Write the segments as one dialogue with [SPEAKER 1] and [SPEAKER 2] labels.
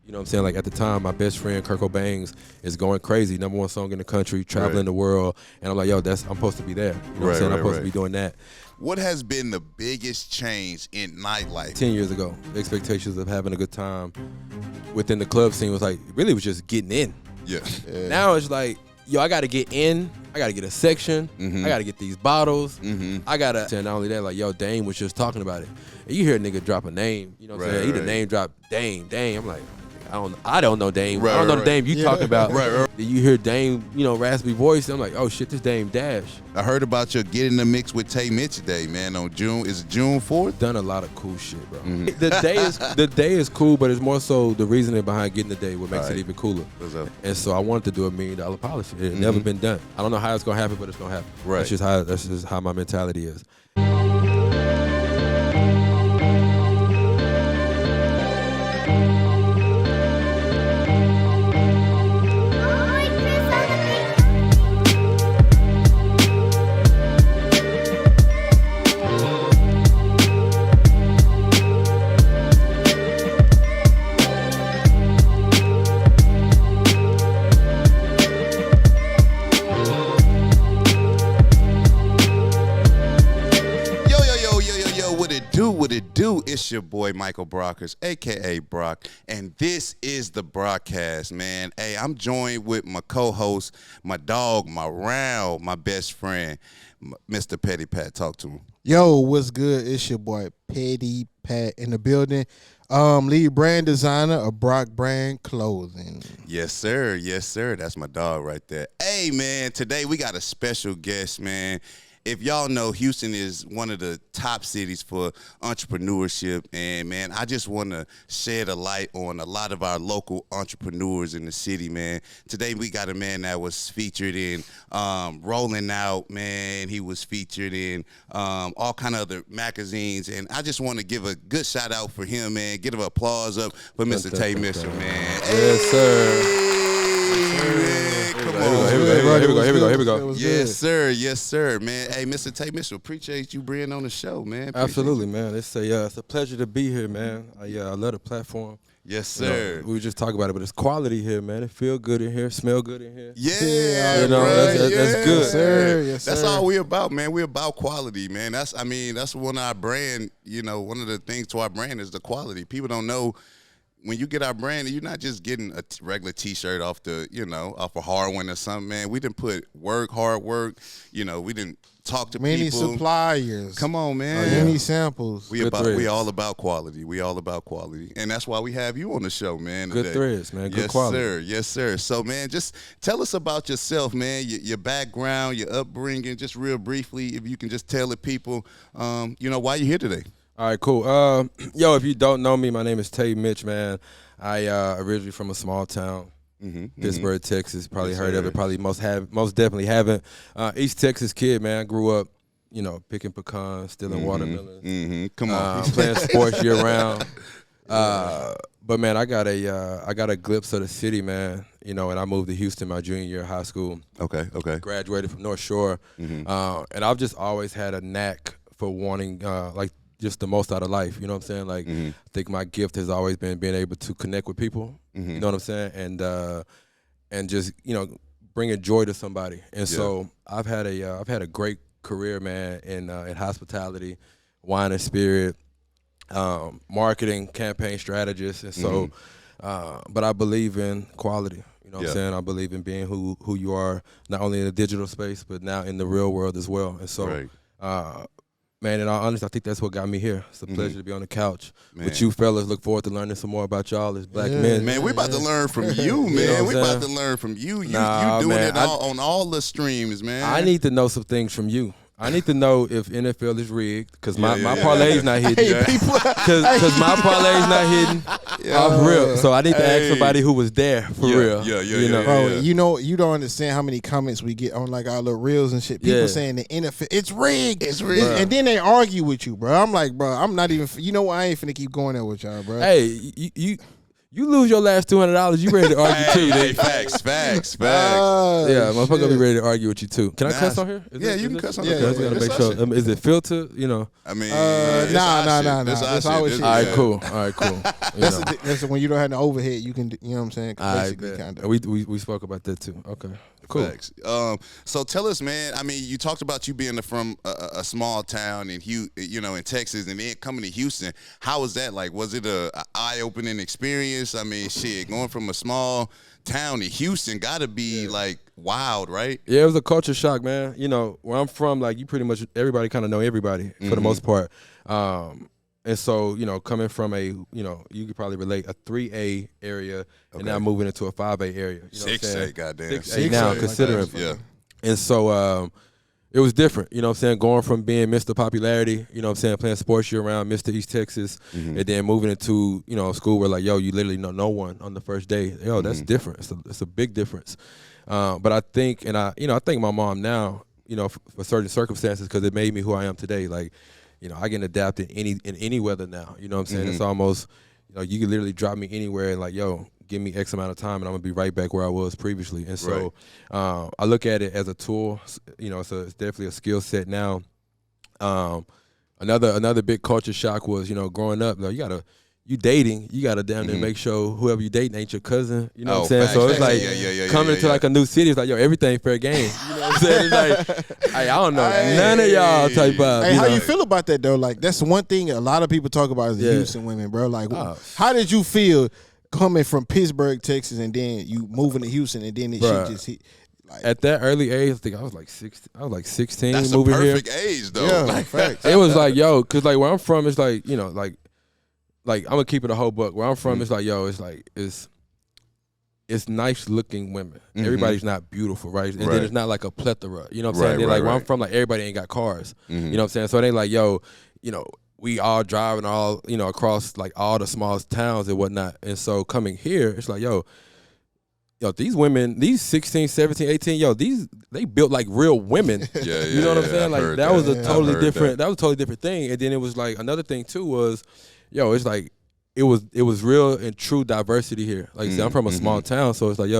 [SPEAKER 1] You know what I'm saying? Like at the time, my best friend Kirko Bangz is going crazy, #1 song in the country, traveling the world, and I'm like, yo, I'm supposed to be there. You know what I'm saying? I'm supposed to be doing that.
[SPEAKER 2] What has been the biggest change in nightlife?
[SPEAKER 1] 10 years ago, the expectations of having a good time within the club scene was like, really was just getting in.
[SPEAKER 2] Yeah.
[SPEAKER 1] Now it's like, yo, I got to get in. I got to get a section. I got to get these bottles. I got to, and not only that, like, yo, Dame was just talking about it. And you hear a nigga drop a name, you know what I'm saying? He the name drop Dame. I'm like, I don't know Dame. I don't know the Dame you talking about. You hear Dame, raspy voice. I'm like, oh shit, this Dame Dash.
[SPEAKER 2] I heard about your Get in the Mix with Tay Mitch today, man. On June 4th.
[SPEAKER 1] Done a lot of cool shit, bro. The day is cool, but it's more so the reasoning behind getting the day what makes it even cooler. And so I wanted to do $1 million policy. It had never been done. I don't know how it's gonna happen, but it's gonna happen. Right. That's just how my mentality is.
[SPEAKER 2] It's your boy Michael Brockers, aka Brock, and this is the Brockcast, man. Hey, I'm joined with my co-host, my dog, my round, my best friend, Mr. Petty Pat. Talk to him.
[SPEAKER 3] Yo, what's good? It's your boy Petty Pat in the building. Lead brand designer of Brockbrand clothing.
[SPEAKER 2] Yes, sir. Yes, sir. That's my dog right there. Hey, man, today we got a special guest, man. If y'all know, Houston is one of the top cities for entrepreneurship, and man, I just want to shed a light on a lot of our local entrepreneurs in the city, man. Today we got a man that was featured in Rolling Out, man. He was featured in all kind of other magazines, and I just want to give a good shout out for him, man. Give an applause up for Mr. Tay Mitch, man.
[SPEAKER 1] Yes, sir.
[SPEAKER 2] Come on.
[SPEAKER 1] Here we go.
[SPEAKER 2] Yes, sir. Yes, sir, man. Hey, Mr. Tay Mitch, appreciate you bringing on the show, man.
[SPEAKER 1] Absolutely, man. It's a pleasure to be here, man. I love the platform.
[SPEAKER 2] Yes, sir.
[SPEAKER 1] We were just talking about it, but it's quality here, man. It feel good in here, smell good in here.
[SPEAKER 2] Yeah,
[SPEAKER 1] that's good.
[SPEAKER 3] Yes, sir. Yes,
[SPEAKER 2] that's
[SPEAKER 3] sir.
[SPEAKER 2] all we about, man. We about quality, man. That's one of our brand. One of the things to our brand is the quality. People don't know. When you get our brand, you're not just getting a regular T-shirt off off a hard one or something, man. We didn't put hard work. We didn't talk to
[SPEAKER 3] many
[SPEAKER 2] people.
[SPEAKER 3] Suppliers.
[SPEAKER 2] Come on, man.
[SPEAKER 3] Many samples.
[SPEAKER 2] We all about quality. We all about quality, and that's why we have you on the show, man.
[SPEAKER 1] Good
[SPEAKER 2] today.
[SPEAKER 1] threads, man. Good
[SPEAKER 2] yes,
[SPEAKER 1] quality.
[SPEAKER 2] Sir. Yes, sir. So, man, just tell us about yourself, man. Your background, your upbringing, just real briefly, if you can just tell the people, why you're here today.
[SPEAKER 1] All right, cool. If you don't know me, my name is Tay Mitch, man. I originally from a small town, Pittsburgh, Texas. Probably heard of it. Probably most definitely haven't. East Texas kid, man. I grew up, picking pecans, stealing watermelons.
[SPEAKER 2] Come on,
[SPEAKER 1] playing sports year round. But man, I got a glimpse of the city, man. And I moved to Houston my junior year of high school.
[SPEAKER 2] Okay.
[SPEAKER 1] Graduated from North Shore, and I've just always had a knack for wanting just the most out of life, you know what I'm saying? Like, I think my gift has always been being able to connect with people, you know what I'm saying? And just, bringing joy to somebody. And so I've had a great career, man, in hospitality, wine and spirit, marketing, campaign strategist. And so, but I believe in quality. You know what I'm saying? I believe in being who you are, not only in the digital space, but now in the real world as well. And so, man, in all honesty, I think that's what got me here. It's a pleasure to be on the couch with you fellas. Look forward to learning some more about y'all as black men.
[SPEAKER 2] Man, we about to learn from you, man. We about to learn from you. You doing it on all the streams, man.
[SPEAKER 1] I need to know some things from you. I need to know if NFL is rigged, because my parlay's not hitting. Because my parlay's not hitting off real. So I need to ask somebody who was there for real.
[SPEAKER 3] Bro, you don't understand how many comments we get on like our little reels and shit. People saying the NFL, it's rigged. It's rigged. And then they argue with you, bro. I'm like, bro, I'm not even, I ain't finna keep going there with y'all, bro.
[SPEAKER 1] Hey, you You lose your last $200, you ready to argue too?
[SPEAKER 2] Hey, facts.
[SPEAKER 1] Yeah, motherfucker gonna be ready to argue with you too. Can I cuss on here?
[SPEAKER 2] Yeah, you can cuss on
[SPEAKER 1] here.
[SPEAKER 2] here.
[SPEAKER 1] Okay, gotta make sure. Is it filtered? You know.
[SPEAKER 2] I mean,
[SPEAKER 3] nah. That's always shit.
[SPEAKER 1] All right, cool.
[SPEAKER 3] That's when you don't have the overhead. You can, you know what I'm saying?
[SPEAKER 1] Basically, kind of. We spoke about that too. Okay, cool.
[SPEAKER 2] Facts. So tell us, man. I mean, you talked about you being from a small town in in Texas, and then coming to Houston. How was that like? Was it a eye-opening experience? I mean, shit, going from a small town to Houston gotta be like wild, right?
[SPEAKER 1] Yeah, it was a culture shock, man. You know, where I'm from, like you pretty much everybody kind of know everybody for the most part. And so, coming from you could probably relate a 3A area and now moving into a 5A area.
[SPEAKER 2] 6A, goddamn.
[SPEAKER 1] 6A now, considering.
[SPEAKER 2] Yeah.
[SPEAKER 1] And so it was different, you know what I'm saying, going from being Mr. Popularity, you know what I'm saying, playing sports year round, Mr. East Texas, and then moving into, a school where like, yo, you literally know no one on the first day. Yo, that's different. It's a big difference. But I think, and I thank my mom now, for certain circumstances because it made me who I am today. Like, I can adapt in any weather now. You know what I'm saying? It's almost, you can literally drop me anywhere and like, yo, give me X amount of time and I'm gonna be right back where I was previously. And so I look at it as a tool. It's definitely a skill set now. Another big culture shock was, growing up, you dating, you gotta damn near make sure whoever you dating ain't your cousin. You know what I'm saying? So it's like coming into like a new city, it's like, yo, everything fair game. You know what I'm saying? It's like, hey, I don't know none of y'all type vibe.
[SPEAKER 3] Hey, how you feel about that though? Like that's one thing a lot of people talk about is the Houston women, bro. Like how did you feel coming from Pittsburgh, Texas, and then you moving to Houston, and then this shit just hit? Like,
[SPEAKER 1] at that early age, I think I was like 16. I was like 16
[SPEAKER 2] that's
[SPEAKER 1] moving here.
[SPEAKER 2] That's a perfect age, though.
[SPEAKER 3] Yeah,
[SPEAKER 2] like,
[SPEAKER 3] facts.
[SPEAKER 1] It was like, yo, because like where I'm from, it's like, like I'm gonna keep it a whole buck. Where I'm from, it's like, yo, it's nice looking women. Everybody's not beautiful, right? And then it's not like a plethora. You know what I'm saying? They're like where I'm from, like everybody ain't got cars. You know what I'm saying? So they like, yo, we all driving all, across like all the smallest towns and whatnot. And so coming here, it's like, yo, these women, these 16, 17, 18, they built like real women. You know what I'm saying? Like that was a totally different, that was a totally different thing. And then it was like another thing too was, it's like it was real and true diversity here. Like I'm from a small town, so it's like,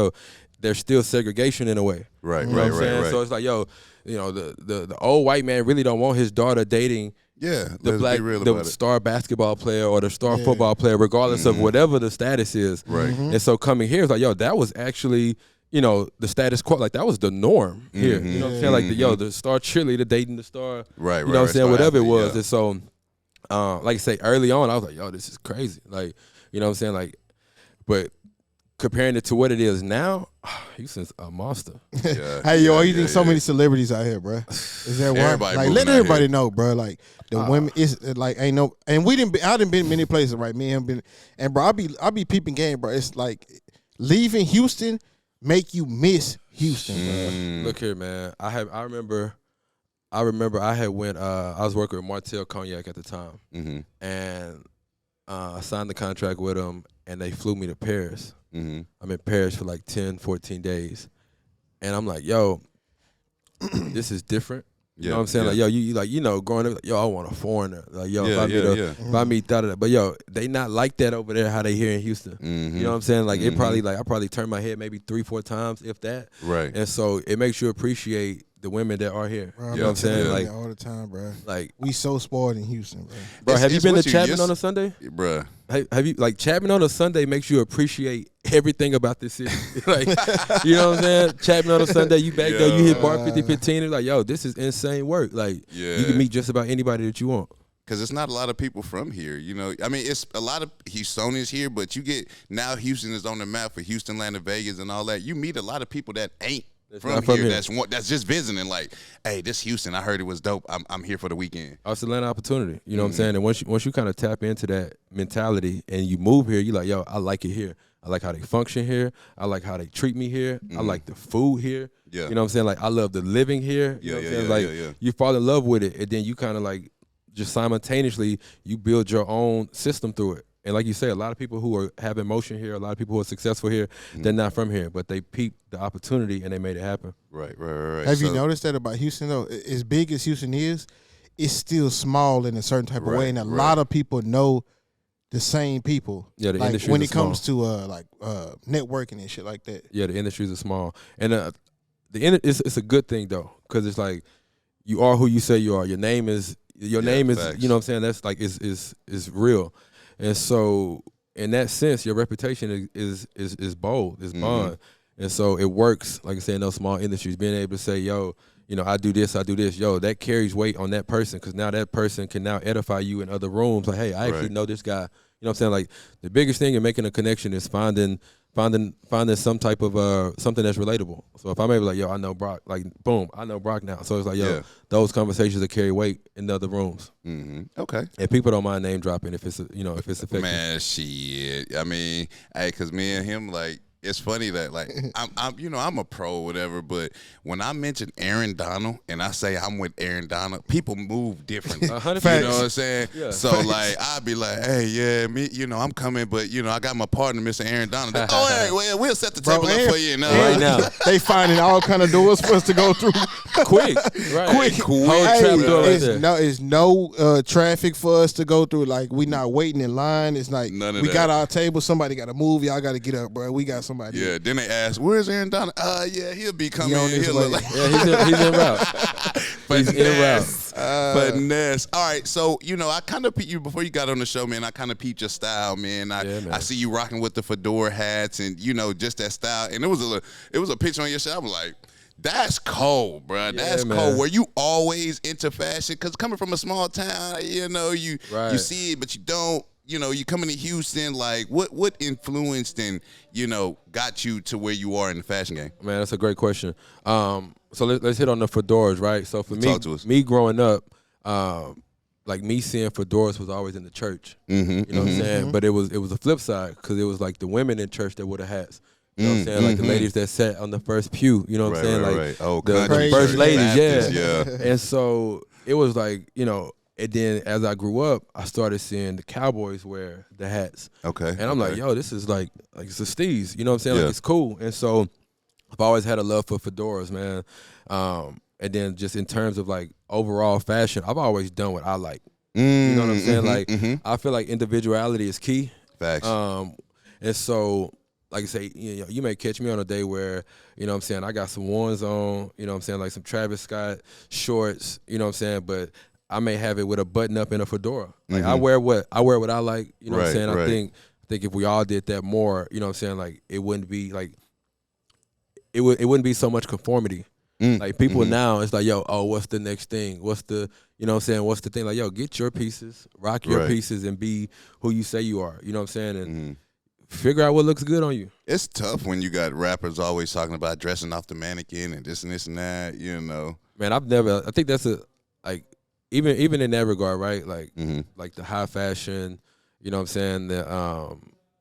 [SPEAKER 1] there's still segregation in a way. Right. So it's like, the old white man really don't want his daughter dating the star basketball player or the star football player, regardless of whatever the status is. Right. And so coming here, it's like, that was actually, the status quo. Like that was the norm here. You know what I'm saying? Like the star cheerleader dating the star. Right. You know what I'm saying? Whatever it was. And so, like I say, early on, I was like, yo, this is crazy. Like, you know what I'm saying? Like, but comparing it to what it is now, Houston's a monster.
[SPEAKER 3] Hey, yo, you think so many celebrities out here, bro? Is that one? Like, let everybody know, bro. Like, the women, it's like, ain't no, and I done been many places, right? Me and been, and bro, I be peeping game, bro. It's like, leaving Houston make you miss Houston, bro.
[SPEAKER 1] Look here, man. I remember I had went, I was working with Martell Cognac at the time. And I signed the contract with them, and they flew me to Paris. I'm in Paris for like 10, 14 days. And I'm like, yo, this is different. You know what I'm saying? Like, yo, you like, growing up, like, yo, I want a foreigner. Like, yo, if I meet that. But yo, they not like that over there, how they here in Houston. You know what I'm saying? Like, it probably, like, I probably turned my head maybe 3-4 times, if that. Right. And so it makes you appreciate the women that are here. Bro, you know what I'm saying? Like
[SPEAKER 3] all the time, bro.
[SPEAKER 1] Like
[SPEAKER 3] we so spoiled in Houston, bro.
[SPEAKER 1] Bro, have you been to Chapman on a Sunday?
[SPEAKER 2] Bro.
[SPEAKER 1] Have you, like, Chapman on a Sunday makes you appreciate everything about this city. Like, you know what I'm saying? Chapman on a Sunday, you back there, you hit bar 5015, it's like, yo, this is insane work. Like, you can meet just about anybody that you want.
[SPEAKER 2] Because it's not a lot of people from here, I mean, it's a lot of Houstonians here, but you get, now Houston is on the map for Houston, Atlanta, Vegas, and all that. You meet a lot of people that ain't from here. That's just visiting. Like, hey, this Houston, I heard it was dope. I'm here for the weekend.
[SPEAKER 1] It's a land opportunity. You know what I'm saying? And once you kind of tap into that mentality and you move here, you're like, yo, I like it here. I like how they function here. I like how they treat me here. I like the food here. You know what I'm saying? Like, I love the living here. You know what I'm saying? Like, you fall in love with it, and then you kind of like just simultaneously you build your own system through it. And like you say, a lot of people who have emotion here, a lot of people who are successful here, they're not from here, but they peeped the opportunity and they made it happen.
[SPEAKER 2] Right.
[SPEAKER 3] Have you noticed that about Houston, though? As big as Houston is, it's still small in a certain type of way, and a lot of people know the same people.
[SPEAKER 1] Yeah, the
[SPEAKER 3] like
[SPEAKER 1] industries
[SPEAKER 3] when
[SPEAKER 1] are
[SPEAKER 3] it comes to networking and shit like that.
[SPEAKER 1] Yeah, the industries are small, and it's a good thing though, because it's like you are who you say you are. Your name is
[SPEAKER 2] facts.
[SPEAKER 1] You know what I'm saying. That's like is real, and so in that sense, your reputation is bold, is bond, and so it works. Like I said, in those small industries, being able to say, yo, you know, I do this, yo, that carries weight on that person, because now that person can now edify you in other rooms. Like, hey, I actually know this guy. You know what I'm saying? Like, the biggest thing in making a connection is finding some type of something that's relatable. So if I'm able, like, yo, I know Brock, like, boom, I know Brock now. So it's like, yo, those conversations that carry weight in other rooms.
[SPEAKER 2] Okay.
[SPEAKER 1] And people don't mind name dropping if it's effective.
[SPEAKER 2] Man, shit. I mean, hey, cause me and him, like, it's funny that, like, I'm a pro or whatever, but when I mention Aaron Donald and I say I'm with Aaron Donald, people move differently.
[SPEAKER 1] 100%.
[SPEAKER 2] You know what I'm saying? Yeah. So, like, I'd be like, hey, yeah, me, I'm coming, but, I got my partner, Mr. Aaron Donald. Hey, well, we'll set the table up for you
[SPEAKER 1] right now.
[SPEAKER 3] They finding all kind of doors for us to go through.
[SPEAKER 1] Quick. Right.
[SPEAKER 3] Quick.
[SPEAKER 1] Whole trap door right there.
[SPEAKER 3] It's no traffic for us to go through. Like, we not waiting in line. It's like, we got our table. Somebody got to move. Y'all got to get up, bro. We got somebody.
[SPEAKER 2] Yeah, then they ask, where's Aaron Donald? Yeah, he'll be coming in.
[SPEAKER 3] He's
[SPEAKER 1] en route. He's en route.
[SPEAKER 2] Finesse. All right, so, I kind of peeped you before you got on the show, man. I kind of peeped your style, man. I see you rocking with the fedora hats and, just that style. And it was a picture on your show. I was like, that's cold, bro. That's cold. Were you always into fashion? Because coming from a small town, you see it, but you don't. You coming to Houston, like, what influenced and, got you to where you are in the fashion game?
[SPEAKER 1] Man, that's a great question. So let's hit on the fedoras, right? So for me growing up, like, me seeing fedoras was always in the church. You know what I'm saying? But it was a flip side, because it was like the women in church that wore the hats. You know what I'm saying? Like the ladies that sat on the first pew. You know what I'm saying? Like the first ladies,
[SPEAKER 2] Baptist,
[SPEAKER 1] And so it was like, and then as I grew up, I started seeing the Cowboys wear the hats.
[SPEAKER 2] Okay.
[SPEAKER 1] And I'm like, yo, this is like it's a steez. You know what I'm saying? Like, it's cool. And so I've always had a love for fedoras, man. And then just in terms of, like, overall fashion, I've always done what I like. You know what I'm saying? Like, I feel like individuality is key.
[SPEAKER 2] Facts.
[SPEAKER 1] And so, like I say, you may catch me on a day where, you know what I'm saying, I got some ones on, you know what I'm saying, like some Travis Scott shorts, you know what I'm saying, but I may have it with a button up and a fedora. Like, I wear what I like, you know what I'm saying? I think if we all did that more, you know what I'm saying, like, it wouldn't be like it wouldn't be so much conformity. Like, people now, it's like, yo, what's the next thing? What's the, you know what I'm saying, what's the thing? Like, yo, get your pieces, rock your pieces, and be who you say you are. You know what I'm saying? And figure out what looks good on you.
[SPEAKER 2] It's tough when you got rappers always talking about dressing off the mannequin and this and this and that,
[SPEAKER 1] Man, I think that's even in that regard, right? Like, like the high fashion, you know what I'm saying, the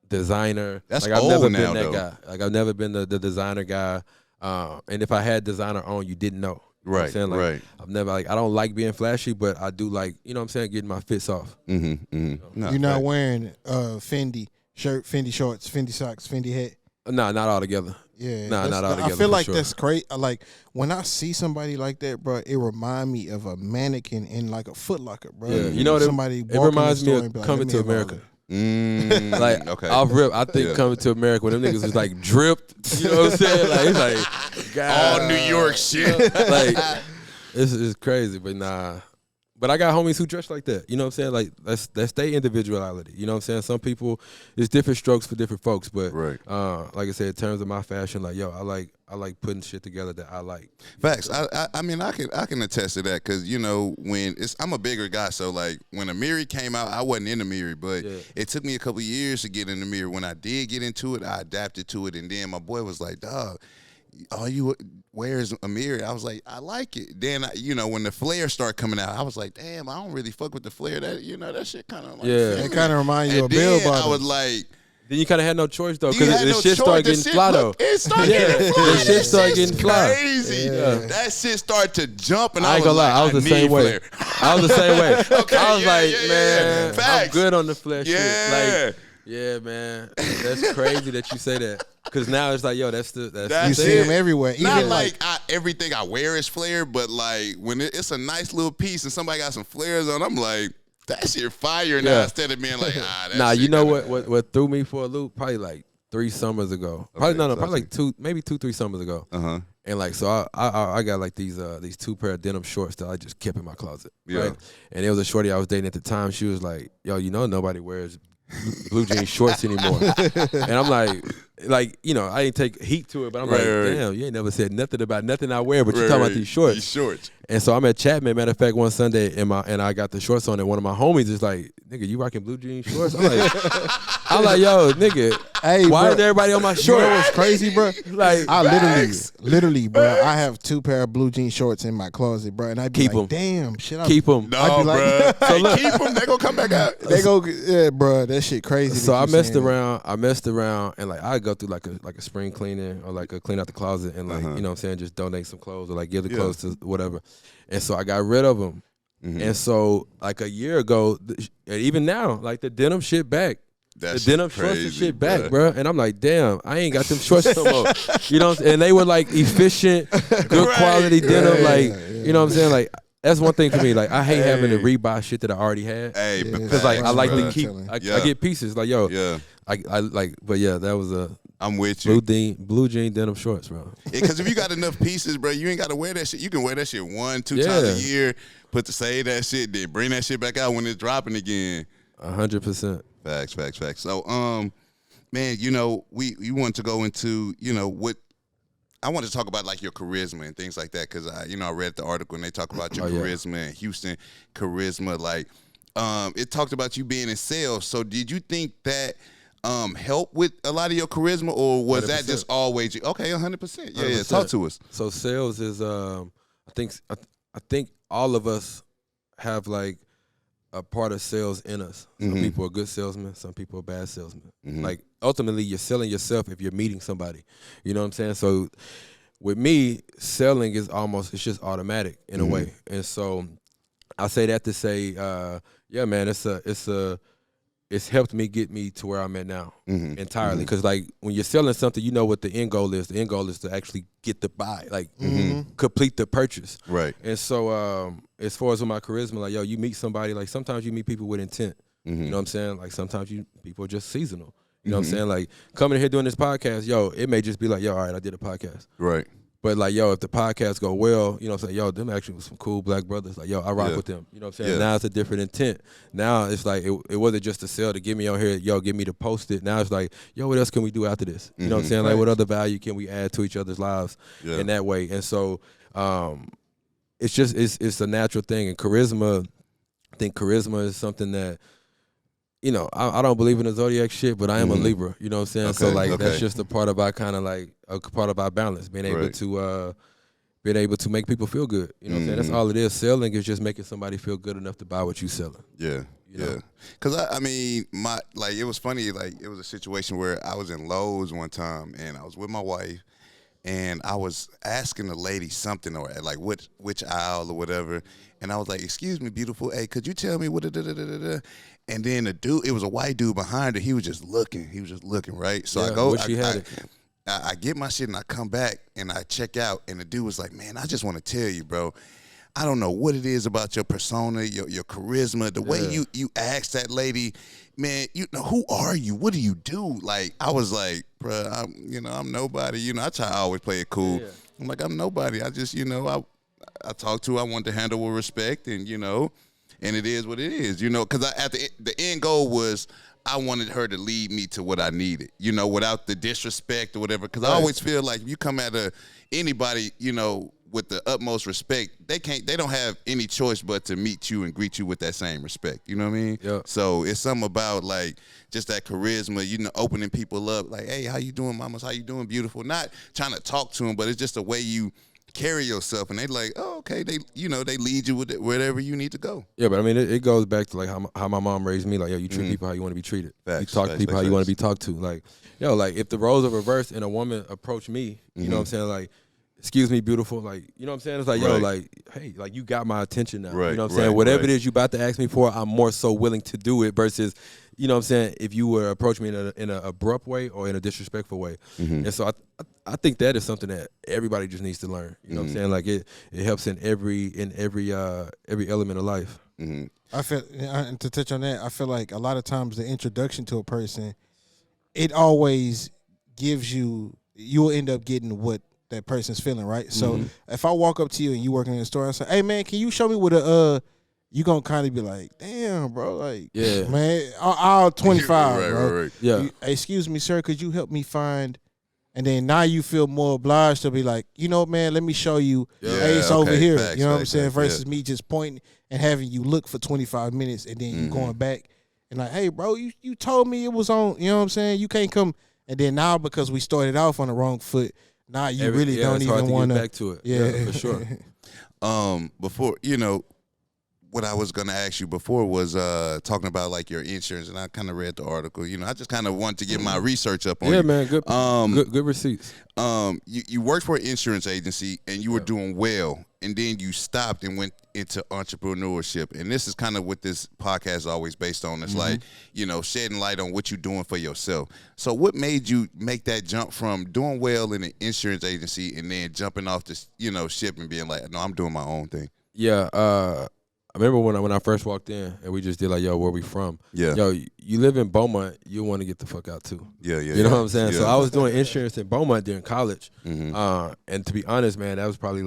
[SPEAKER 1] designer.
[SPEAKER 2] That's
[SPEAKER 1] like, I've
[SPEAKER 2] old
[SPEAKER 1] never
[SPEAKER 2] now,
[SPEAKER 1] been that
[SPEAKER 2] though.
[SPEAKER 1] guy. Like, I've never been the designer guy. And if I had designer on, you didn't know. You know what I'm saying? Like, I've never, like, I don't like being flashy, but I do like, you know what I'm saying, getting my fits off.
[SPEAKER 3] No, you're not wearing Fendi shirt, Fendi shorts, Fendi socks, Fendi hat.
[SPEAKER 1] Nah, not all together.
[SPEAKER 3] Yeah,
[SPEAKER 1] not all together.
[SPEAKER 3] I feel like that's great. Like, when I see somebody like that, bro, it remind me of a mannequin in, like, a Foot Locker, bro.
[SPEAKER 1] Yeah, you know what? It reminds me of Coming to America. Like,
[SPEAKER 2] okay.
[SPEAKER 1] I'll rip. I think Coming to America, when them niggas was like dripped, you know what I'm saying? Like, it's like, God,
[SPEAKER 2] all New York shit.
[SPEAKER 1] Like, it's crazy, but nah. But I got homies who dress like that. You know what I'm saying? Like, that's their individuality. You know what I'm saying? Some people, it's different strokes for different folks. But like I said, in terms of my fashion, like, yo, I like putting shit together that I like.
[SPEAKER 2] Facts. I mean, I can attest to that, because when I'm a bigger guy, so, like, when Amiri came out, I wasn't in Amiri, but it took me a couple of years to get in Amiri. When I did get into it, I adapted to it, and then my boy was like, dog, all you wear is Amiri. I was like, I like it. Then when the flare started coming out, I was like, damn, I don't really fuck with the flare. That that shit kind of like,
[SPEAKER 3] it kind of reminds you of Bill Bottom.
[SPEAKER 2] I was like,
[SPEAKER 1] then you kind of had no choice though, because the shit started getting fly though.
[SPEAKER 2] It started getting fly.
[SPEAKER 1] The shit started getting fly.
[SPEAKER 2] Crazy. Yeah. That shit started to jump, and
[SPEAKER 1] I ain't gonna lie, I was the same way. I was the same way.
[SPEAKER 2] Okay,
[SPEAKER 1] I was man,
[SPEAKER 2] Facts.
[SPEAKER 1] I'm good on the flesh shit.
[SPEAKER 2] Yeah.
[SPEAKER 1] Like, yeah, man, that's crazy that you say that. Because now it's like, yo, that's
[SPEAKER 3] you
[SPEAKER 1] the
[SPEAKER 3] see them everywhere.
[SPEAKER 2] Not
[SPEAKER 3] Even
[SPEAKER 2] like everything I wear is flare, but like when it's a nice little piece and somebody got some flares on, I'm like, That shit fire now instead of being like, that
[SPEAKER 1] you know what threw me for a loop? Probably like 3 summers ago. Probably like 2-3 summers ago. And like, so I got like these 2 pair of denim shorts that I just kept in my closet. Right? And it was a shorty I was dating at the time. She was like, yo, nobody wears blue jean shorts anymore. And I'm like, I ain't take heat to it, but I'm damn, you ain't never said nothing about nothing I wear, but you talking about these shorts.
[SPEAKER 2] These shorts.
[SPEAKER 1] And so I'm at Chapman, matter of fact, one Sunday, and I got the shorts on, and one of my homies is like, nigga, you rocking blue jean shorts? I'm like, yo, nigga, why is everybody on my shorts?
[SPEAKER 3] You know what's crazy, bro?
[SPEAKER 1] Like,
[SPEAKER 3] I literally, bro, I have 2 pair of blue jean shorts in my closet, bro, and I be
[SPEAKER 1] keep
[SPEAKER 3] like,
[SPEAKER 1] them.
[SPEAKER 3] damn, shit.
[SPEAKER 1] Keep them.
[SPEAKER 2] No, bro. Keep them. They gonna come back out.
[SPEAKER 3] They go, yeah, bro. That shit crazy.
[SPEAKER 1] So I messed around, and like I go through like a spring cleaning or like a clean out the closet and like you know what I'm saying, just donate some clothes or like give the clothes to whatever. And so I got rid of them. And so like a year ago, and even now, like the denim shit back. The denim shorts and shit back, bro. And I'm like, damn, I ain't got them shorts no more. You know what I'm saying? And they were like efficient, good quality denim. Like, you know what I'm saying? Like, that's one thing for me. Like, I hate having to rebuy shit that I already had. Because like I like to keep, I get pieces. Like, yo, I like, but yeah, that was
[SPEAKER 2] I'm with you.
[SPEAKER 1] Blue jean denim shorts, bro.
[SPEAKER 2] Because if you got enough pieces, bro, you ain't got to wear that shit. You can wear that shit 1-2 times a year. Save that shit, then bring that shit back out when it's dropping again.
[SPEAKER 1] 100%.
[SPEAKER 2] Facts. So, man, we want to go into, what I want to talk about, like your charisma and things like that, because I read the article and they talk about your charisma and Houston charisma. Like, it talked about you being in sales. So, did you think that help with a lot of your charisma, or was 100%. That just always okay? 100%. Yeah. Talk to us.
[SPEAKER 1] So, sales is I think all of us have like a part of sales in us. Some people are good salesmen, some people are bad salesmen. Like ultimately you're selling yourself if you're meeting somebody. You know what I'm saying? So with me, selling is it's just automatic in a way. And so I say that to say, yeah, man, it's helped me get me to where I'm at now entirely. Because like when you're selling something, you know what the end goal is. The end goal is to actually get the buy, like complete the purchase.
[SPEAKER 2] Right.
[SPEAKER 1] And so as far as with my charisma, like, yo, you meet somebody, like sometimes you meet people with intent. You know what I'm saying? Like sometimes people are just seasonal. You know what I'm saying? Like coming in here doing this podcast, yo, it may just be like, yo, all right, I did a podcast.
[SPEAKER 2] Right.
[SPEAKER 1] But like, yo, if the podcast go well, you know what I'm saying? Yo, them actually was some cool black brothers. Like, yo, I rock with them. You know what I'm saying? Yeah. Now it's a different intent. Now it's like, it wasn't just to sell, to get me on here, yo, get me to post it. Now it's like, yo, what else can we do after this? You know what I'm saying? Like, what other value can we add to each other's lives in that way? And so it's just, it's a natural thing. And charisma, I think charisma is something that, I don't believe in the zodiac shit, but I am a Libra. You know what I'm saying? Okay, so like that's just a part of our kind of like a part of our balance, being able to make people feel good. You know what I'm saying? That's all it is. Selling is just making somebody feel good enough to buy what you selling.
[SPEAKER 2] Yeah. Yeah. Cause I mean, it was funny. Like it was a situation where I was in Lowe's one time and I was with my wife. And I was asking the lady something, or like which aisle or whatever, and I was like, "Excuse me, beautiful. Hey, could you tell me what?" And then the dude, it was a white dude behind her. He was just looking. Right. So I go. I get my shit and I come back and I check out, and the dude was like, "Man, I just want to tell you, bro. I don't know what it is about your persona, your charisma, the way you ask that lady, man, who are you? What do you do?" Like, I was like, bruh, I'm nobody. I try to always play it cool. Yeah. I'm like, I'm nobody. I just, I talk to her. I want to handle with respect, and, and it is what it is, because at the end goal was I wanted her to lead me to what I needed, without the disrespect or whatever. Because I always feel like if you come at anybody, with the utmost respect, they don't have any choice but to meet you and greet you with that same respect. You know what I mean?
[SPEAKER 1] Yeah.
[SPEAKER 2] So it's something about like just that charisma, opening people up. Like, hey, how you doing, mamas? How you doing, beautiful? Not trying to talk to them, but it's just the way you carry yourself, and they like, oh, okay, they lead you with it, wherever you need to go.
[SPEAKER 1] Yeah, but I mean, it goes back to like how my mom raised me. Like, yo, you treat people how you want to be treated. You talk to people how you want to be talked to. Like, yo, like if the roles are reversed and a woman approached me, you know what I'm saying, like, excuse me, beautiful, like, you know what I'm saying? It's like, yo, like, hey, like, you got my attention now. You know what I'm saying? Whatever it is you about to ask me for, I'm more so willing to do it versus, you know what I'm saying, if you were approach me in an abrupt way or in a disrespectful way. And so I think that is something that everybody just needs to learn. You know what I'm saying? Like, it helps in every element of life.
[SPEAKER 3] I feel, and to touch on that, I feel like a lot of times the introduction to a person, it always gives you'll end up getting what that person's feeling, right? So if I walk up to you and you working in the store, I say, "Hey man, can you show me what you gonna kind of be like, damn, bro, like, man, I'll 25, bro.
[SPEAKER 2] Right.
[SPEAKER 1] Yeah.
[SPEAKER 3] Excuse me, sir, could you help me find? And then now you feel more obliged to be like, you know, man, let me show you. Hey, it's over here.
[SPEAKER 2] Facts,
[SPEAKER 3] you know what I'm
[SPEAKER 2] facts,
[SPEAKER 3] saying? Versus me just pointing and having you look for 25 minutes and then you going back and like, hey, bro, you told me it was on. You know what I'm saying? You can't come. And then now because we started off on the wrong foot, now you really don't even want
[SPEAKER 1] to get back to it.
[SPEAKER 3] Yeah,
[SPEAKER 1] for sure.
[SPEAKER 2] Before, what I was gonna ask you before was talking about like your insurance, and I kind of read the article. I just kind of wanted to get my research up on you.
[SPEAKER 1] Yeah, man, good receipts.
[SPEAKER 2] You worked for an insurance agency and you were doing well, and then you stopped and went into entrepreneurship. And this is kind of what this podcast is always based on. It's like, shedding light on what you're doing for yourself. So what made you make that jump from doing well in an insurance agency and then jumping off this, ship and being like, no, I'm doing my own thing?
[SPEAKER 1] Yeah, I remember when I first walked in and we just did like, yo, where we from?
[SPEAKER 2] Yeah.
[SPEAKER 1] Yo, you live in Beaumont, you want to get the fuck out too.
[SPEAKER 2] Yeah.
[SPEAKER 1] You know what I'm saying?
[SPEAKER 2] Yeah.
[SPEAKER 1] So I was doing insurance in Beaumont during college.
[SPEAKER 2] Mm-hmm.
[SPEAKER 1] And to be honest, man, that was probably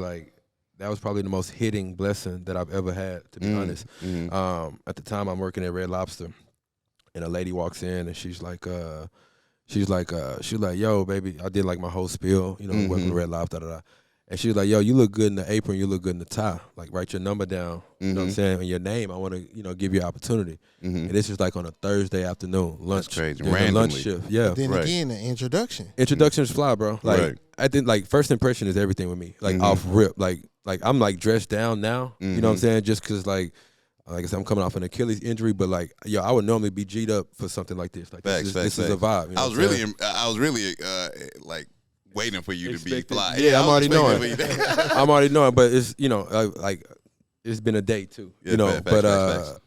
[SPEAKER 1] the most hitting blessing that I've ever had, to be honest.
[SPEAKER 2] Mm-hmm.
[SPEAKER 1] At the time I'm working at Red Lobster and a lady walks in and she's like, yo, baby, I did like my whole spiel, working at Red Lobster, da-da-da. And she was like, yo, you look good in the apron, you look good in the tie. Like, write your number down, you know what I'm saying, and your name. I want to, give you an opportunity. And this is like on a Thursday afternoon, lunch.
[SPEAKER 2] That's crazy.
[SPEAKER 1] Randomly. Lunch shift, yeah.
[SPEAKER 3] But then again, the introduction.
[SPEAKER 1] Introductions fly, bro. Like, I think, like, first impression is everything with me. Like, off rip. Like I'm, like, dressed down now, you know what I'm saying, just because, like I said, I'm coming off an Achilles injury, but, like, yo, I would normally be G'd up for something like this. Like, this is a vibe. You know
[SPEAKER 2] I was really, like, waiting for you to be fly.
[SPEAKER 1] Yeah, I'm already knowing. I'm already knowing, but it's like it's been a day too.
[SPEAKER 2] Facts.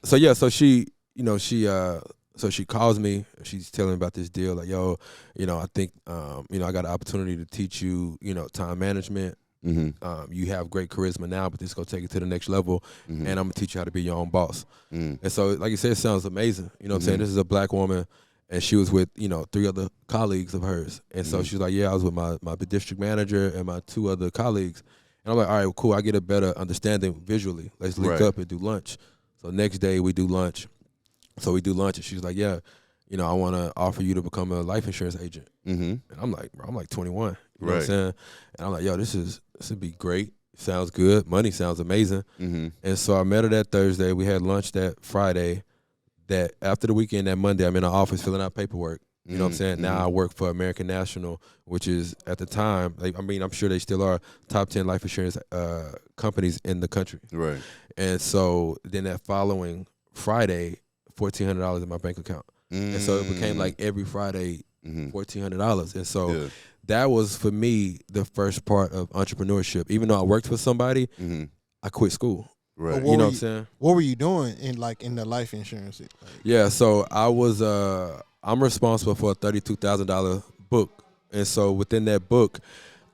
[SPEAKER 1] So she calls me. She's telling me about this deal. Like, yo, I think I got an opportunity to teach you, time management. You have great charisma now, but this is gonna take it to the next level, and I'm gonna teach you how to be your own boss. And so, like you said, it sounds amazing. You know what I'm saying? This is a black woman. And she was with, 3 other colleagues of hers. And so she was like, yeah, I was with my district manager and my 2 other colleagues. And I'm like, all right, well, cool. I get a better understanding visually. Let's link up and do lunch. So next day we do lunch. So we do lunch, and she's like, yeah, I want to offer you to become a life insurance agent. And I'm like, bro, I'm like 21. You know what I'm saying? And I'm like, yo, this would be great. Sounds good. Money sounds amazing. And so I met her that Thursday. We had lunch that Friday. That after the weekend, that Monday, I'm in the office filling out paperwork. You know what I'm saying? Now I work for American National, which is at the time, I'm sure they still are top 10 life insurance companies in the country.
[SPEAKER 2] Right.
[SPEAKER 1] And so then that following Friday, $1,400 in my bank account. And so it became like every Friday, $1,400. And so that was for me the first part of entrepreneurship. Even though I worked for somebody, I quit school.
[SPEAKER 2] Right.
[SPEAKER 1] You know what I'm saying?
[SPEAKER 3] What were you doing in the life insurance?
[SPEAKER 1] Yeah, so I was I'm responsible for a $32,000 book. And so within that book,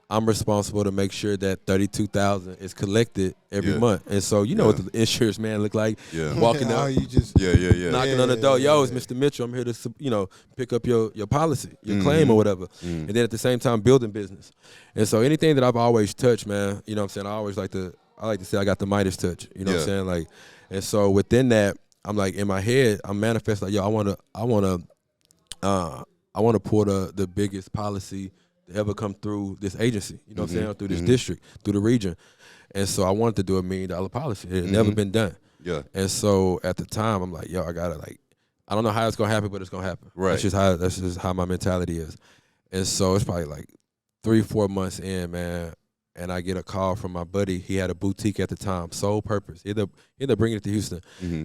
[SPEAKER 1] I'm responsible to make sure that $32,000 is collected every month. And so what the insurance man look like, walking up, knocking on the door, yo, it's Mr. Mitchell, I'm here to pick up your policy, your claim or whatever. And then at the same time building business. And so anything that I've always touched, man, you know what I'm saying, I like to say I got the Midas touch, you know what I'm saying? Like, and so within that, I'm like, in my head, I'm manifesting like, yo, I want to pull the biggest policy to ever come through this agency, you know what I'm saying, through this district, through the region. And so I wanted to do $1 million policy. It had never been done. Yeah. And so at the time, I'm like, yo, I gotta I don't know how it's gonna happen, but it's gonna happen.
[SPEAKER 2] Right.
[SPEAKER 1] That's just how my mentality is. And so it's probably like 3-4 months in, man. And I get a call from my buddy. He had a boutique at the time, Sole Purpose. He ended up bringing it to Houston.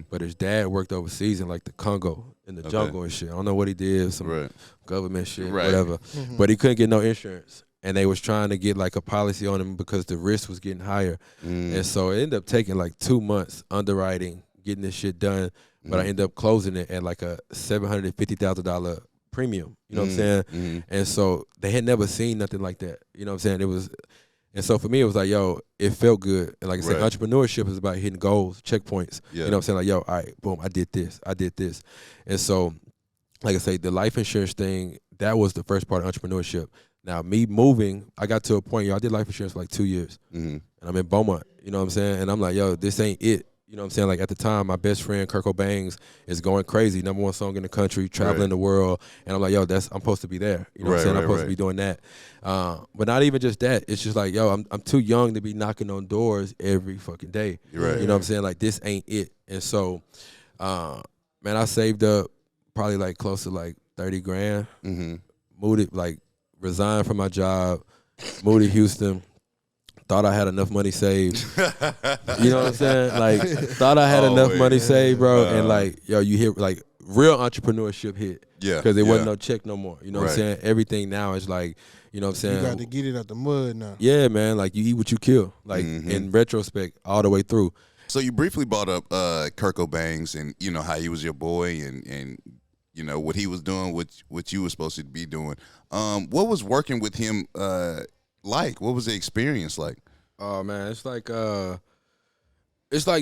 [SPEAKER 1] But his dad worked overseas in, like, the Congo, in the jungle and shit. I don't know what he did, some government shit, whatever. But he couldn't get no insurance. And they was trying to get, like, a policy on him because the risk was getting higher. And so it ended up taking, like, 2 months underwriting, getting this shit done. But I ended up closing it at, like, a $750,000 premium. You know what I'm saying? And so they had never seen nothing like that. You know what I'm saying? And so for me, it was like, yo, it felt good. And like I said, entrepreneurship is about hitting goals, checkpoints. You know what I'm saying? Like, yo, all right, boom, I did this. And so, like I say, the life insurance thing, that was the first part of entrepreneurship. Now, me moving, I got to a point, I did life insurance for like 2 years. And I'm in Beaumont, you know what I'm saying? And I'm like, yo, this ain't it. You know what I'm saying? Like at the time, my best friend, Kirko Bangz, is going crazy. #1 song in the country, traveling the world. And I'm like, yo, I'm supposed to be there. You know what I'm saying? I'm supposed to be doing that. But not even just that. It's just like, yo, I'm too young to be knocking on doors every fucking day. You know what I'm saying? Like, this ain't it. And so, man, I saved up probably like close to like 30 grand. Moved it, like resigned from my job, moved to Houston. Thought I had enough money saved. You know what I'm saying? Like, thought I had enough money saved, bro. And like, yo, you hear like real entrepreneurship hit. Yeah. Because there wasn't no check no more. You know what I'm saying? Everything now is like, you know what I'm saying?
[SPEAKER 3] You got to get it out the mud now.
[SPEAKER 1] Yeah, man. Like, you eat what you kill. Like, in retrospect, all the way through.
[SPEAKER 2] So you briefly brought up Kirko Bangz and, you know, how he was your boy and you know, what he was doing, what you were supposed to be doing. What was working with him like? What was the experience like?
[SPEAKER 1] Oh man, it's like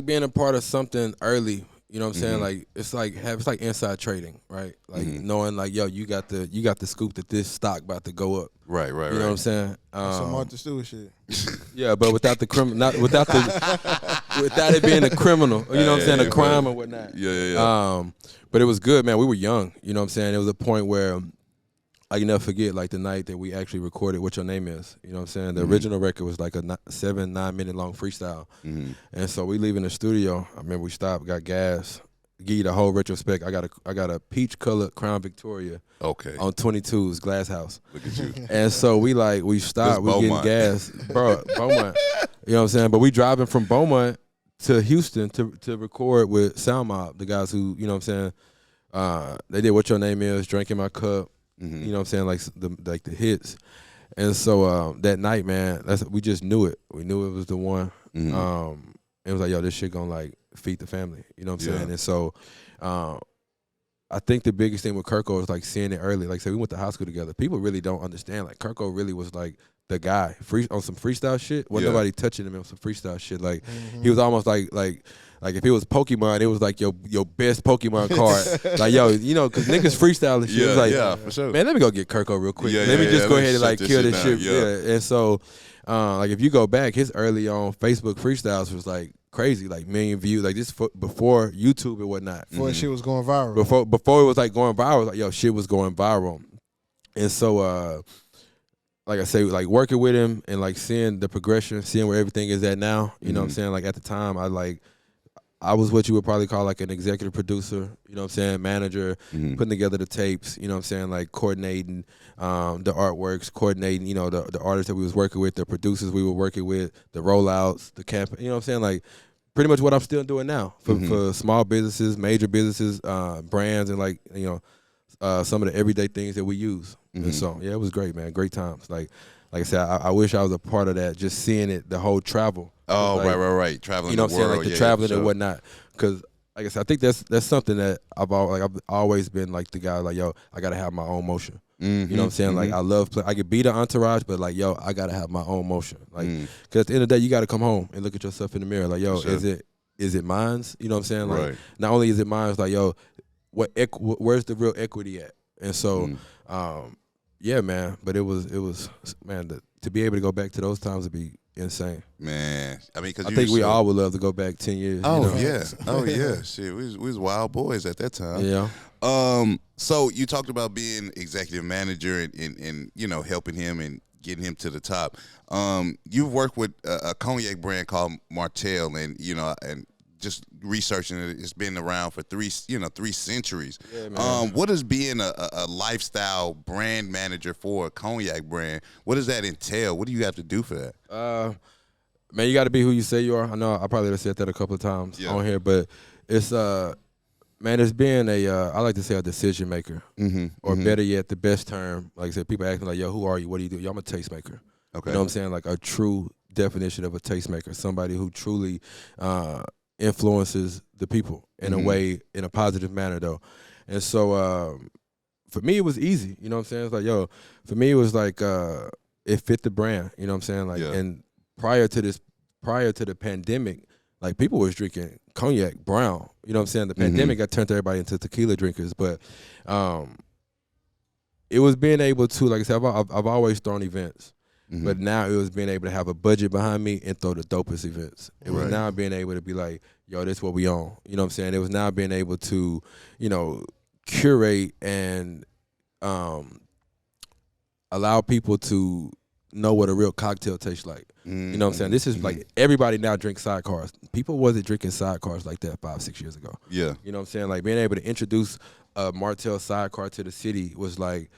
[SPEAKER 1] being a part of something early. You know what I'm saying? Like it's like inside trading, right? Like knowing like, yo, you got the scoop that this stock about to go up.
[SPEAKER 2] Right.
[SPEAKER 1] You know what I'm saying?
[SPEAKER 3] Some Martha Stewart shit.
[SPEAKER 1] Yeah, but without the without it being a criminal, you know what I'm saying, a crime or whatnot.
[SPEAKER 2] Yeah.
[SPEAKER 1] But it was good, man. We were young. You know what I'm saying? It was a point where I can never forget, like, the night that we actually recorded What Your Name Is. You know what I'm saying? The original record was like a 7-9 minute long freestyle. And so we leave in the studio. I remember we stopped, got gas. Give you the whole retrospect. I got a peach colored Crown Victoria.
[SPEAKER 2] Okay.
[SPEAKER 1] On 22's Glass House.
[SPEAKER 2] Look at you.
[SPEAKER 1] And so we stopped, we getting gas. Bro, Beaumont. You know what I'm saying? But we driving from Beaumont to Houston to record with Sound Mob, the guys who, you know what I'm saying, they did What Your Name Is, Drink in My Cup. You know what I'm saying, like the hits. And so that night, man, we just knew it. We knew it was the one. It was like, yo, this shit gonna like feed the family. You know what I'm saying? And so I think the biggest thing with Kirko is like seeing it early. Like, say we went to high school together. People really don't understand. Like, Kirko really was like the guy on some freestyle shit. Wasn't nobody touching him on some freestyle shit. Like he was almost like if it was Pokemon, it was like your best Pokemon card. Like, yo, you know, because niggas freestyle and shit.
[SPEAKER 2] Yeah,
[SPEAKER 1] it was like,
[SPEAKER 2] yeah, for sure.
[SPEAKER 1] Man, let me go get Kirko real quick. Let me just go ahead and like kill this shit. Yeah. And so, like, if you go back, his early on Facebook freestyles was like crazy, like million views, like this before YouTube and whatnot.
[SPEAKER 3] Before shit was going viral.
[SPEAKER 1] Before it was like going viral, like, yo, shit was going viral. And so, like I say, like working with him and like seeing the progression, seeing where everything is at now. You know what I'm saying? Like at the time, I was what you would probably call like an executive producer, you know what I'm saying, manager, putting together the tapes, you know what I'm saying, like coordinating the artworks, coordinating, you know, the artists that we was working with, the producers we were working with, the rollouts, the campaign, you know what I'm saying, like pretty much what I'm still doing now for small businesses, major businesses, brands, and like, you know, some of the everyday things that we use. And so, yeah, it was great, man, great times. Like I said, I wish I was a part of that, just seeing it, the whole travel.
[SPEAKER 2] Oh,
[SPEAKER 1] like,
[SPEAKER 2] right. Traveling,
[SPEAKER 1] you know
[SPEAKER 2] the
[SPEAKER 1] what I'm saying,
[SPEAKER 2] world.
[SPEAKER 1] like the traveling and whatnot. Because, like I said, I think that's something that I've always been like the guy, like, yo, I gotta have my own motion. You know what I'm saying? Like, I love play. I could be the entourage, but like, yo, I gotta have my own motion. Like, because at the end of the day, you gotta come home and look at yourself in the mirror. Like, yo, is it mine's? You know what I'm saying? Like, not only is it mine, it's like, yo, where's the real equity at? And so, yeah, man. But it was man, to be able to go back to those times would be insane,
[SPEAKER 2] man. I mean, because
[SPEAKER 1] I think we all would love to go back 10 years.
[SPEAKER 2] Oh,
[SPEAKER 1] you know?
[SPEAKER 2] yeah. Shit, we was wild boys at that time.
[SPEAKER 1] Yeah.
[SPEAKER 2] So you talked about being executive manager and you know, helping him and getting him to the top. You've worked with a cognac brand called Martell, and you know, and just researching it, it's been around for 3 centuries. Yeah, man. What is being a lifestyle brand manager for a cognac brand? What does that entail? What do you have to do for that?
[SPEAKER 1] Man, you got to be who you say you are. I know I probably have said that a couple of times on here, but it's man, it's being I like to say a decision maker, or better yet, the best term. Like I said, people ask me like, yo, who are you? What do you do? Yo, I'm a tastemaker. Okay, you know what I'm saying? Like a true definition of a tastemaker, somebody who truly influences the people in a way, in a positive manner though. And so for me it was easy, you know what I'm saying? It's like, yo, for me it was like it fit the brand. You know what I'm saying? Like, and prior to the pandemic, like people was drinking cognac brown. You know what I'm saying? The pandemic got turned everybody into tequila drinkers, but it was being able to, like I said, I've always thrown events, but now it was being able to have a budget behind me and throw the dopest events. It was now being able to be like, yo, this is what we own. You know what I'm saying? It was now being able to, you know, curate and allow people to know what a real cocktail tastes like. You know what I'm saying? This is like, everybody now drinks sidecars. People wasn't drinking sidecars like that 5-6 years ago. Yeah. You know what I'm saying? Like being able to introduce a Martell sidecar to the city was like,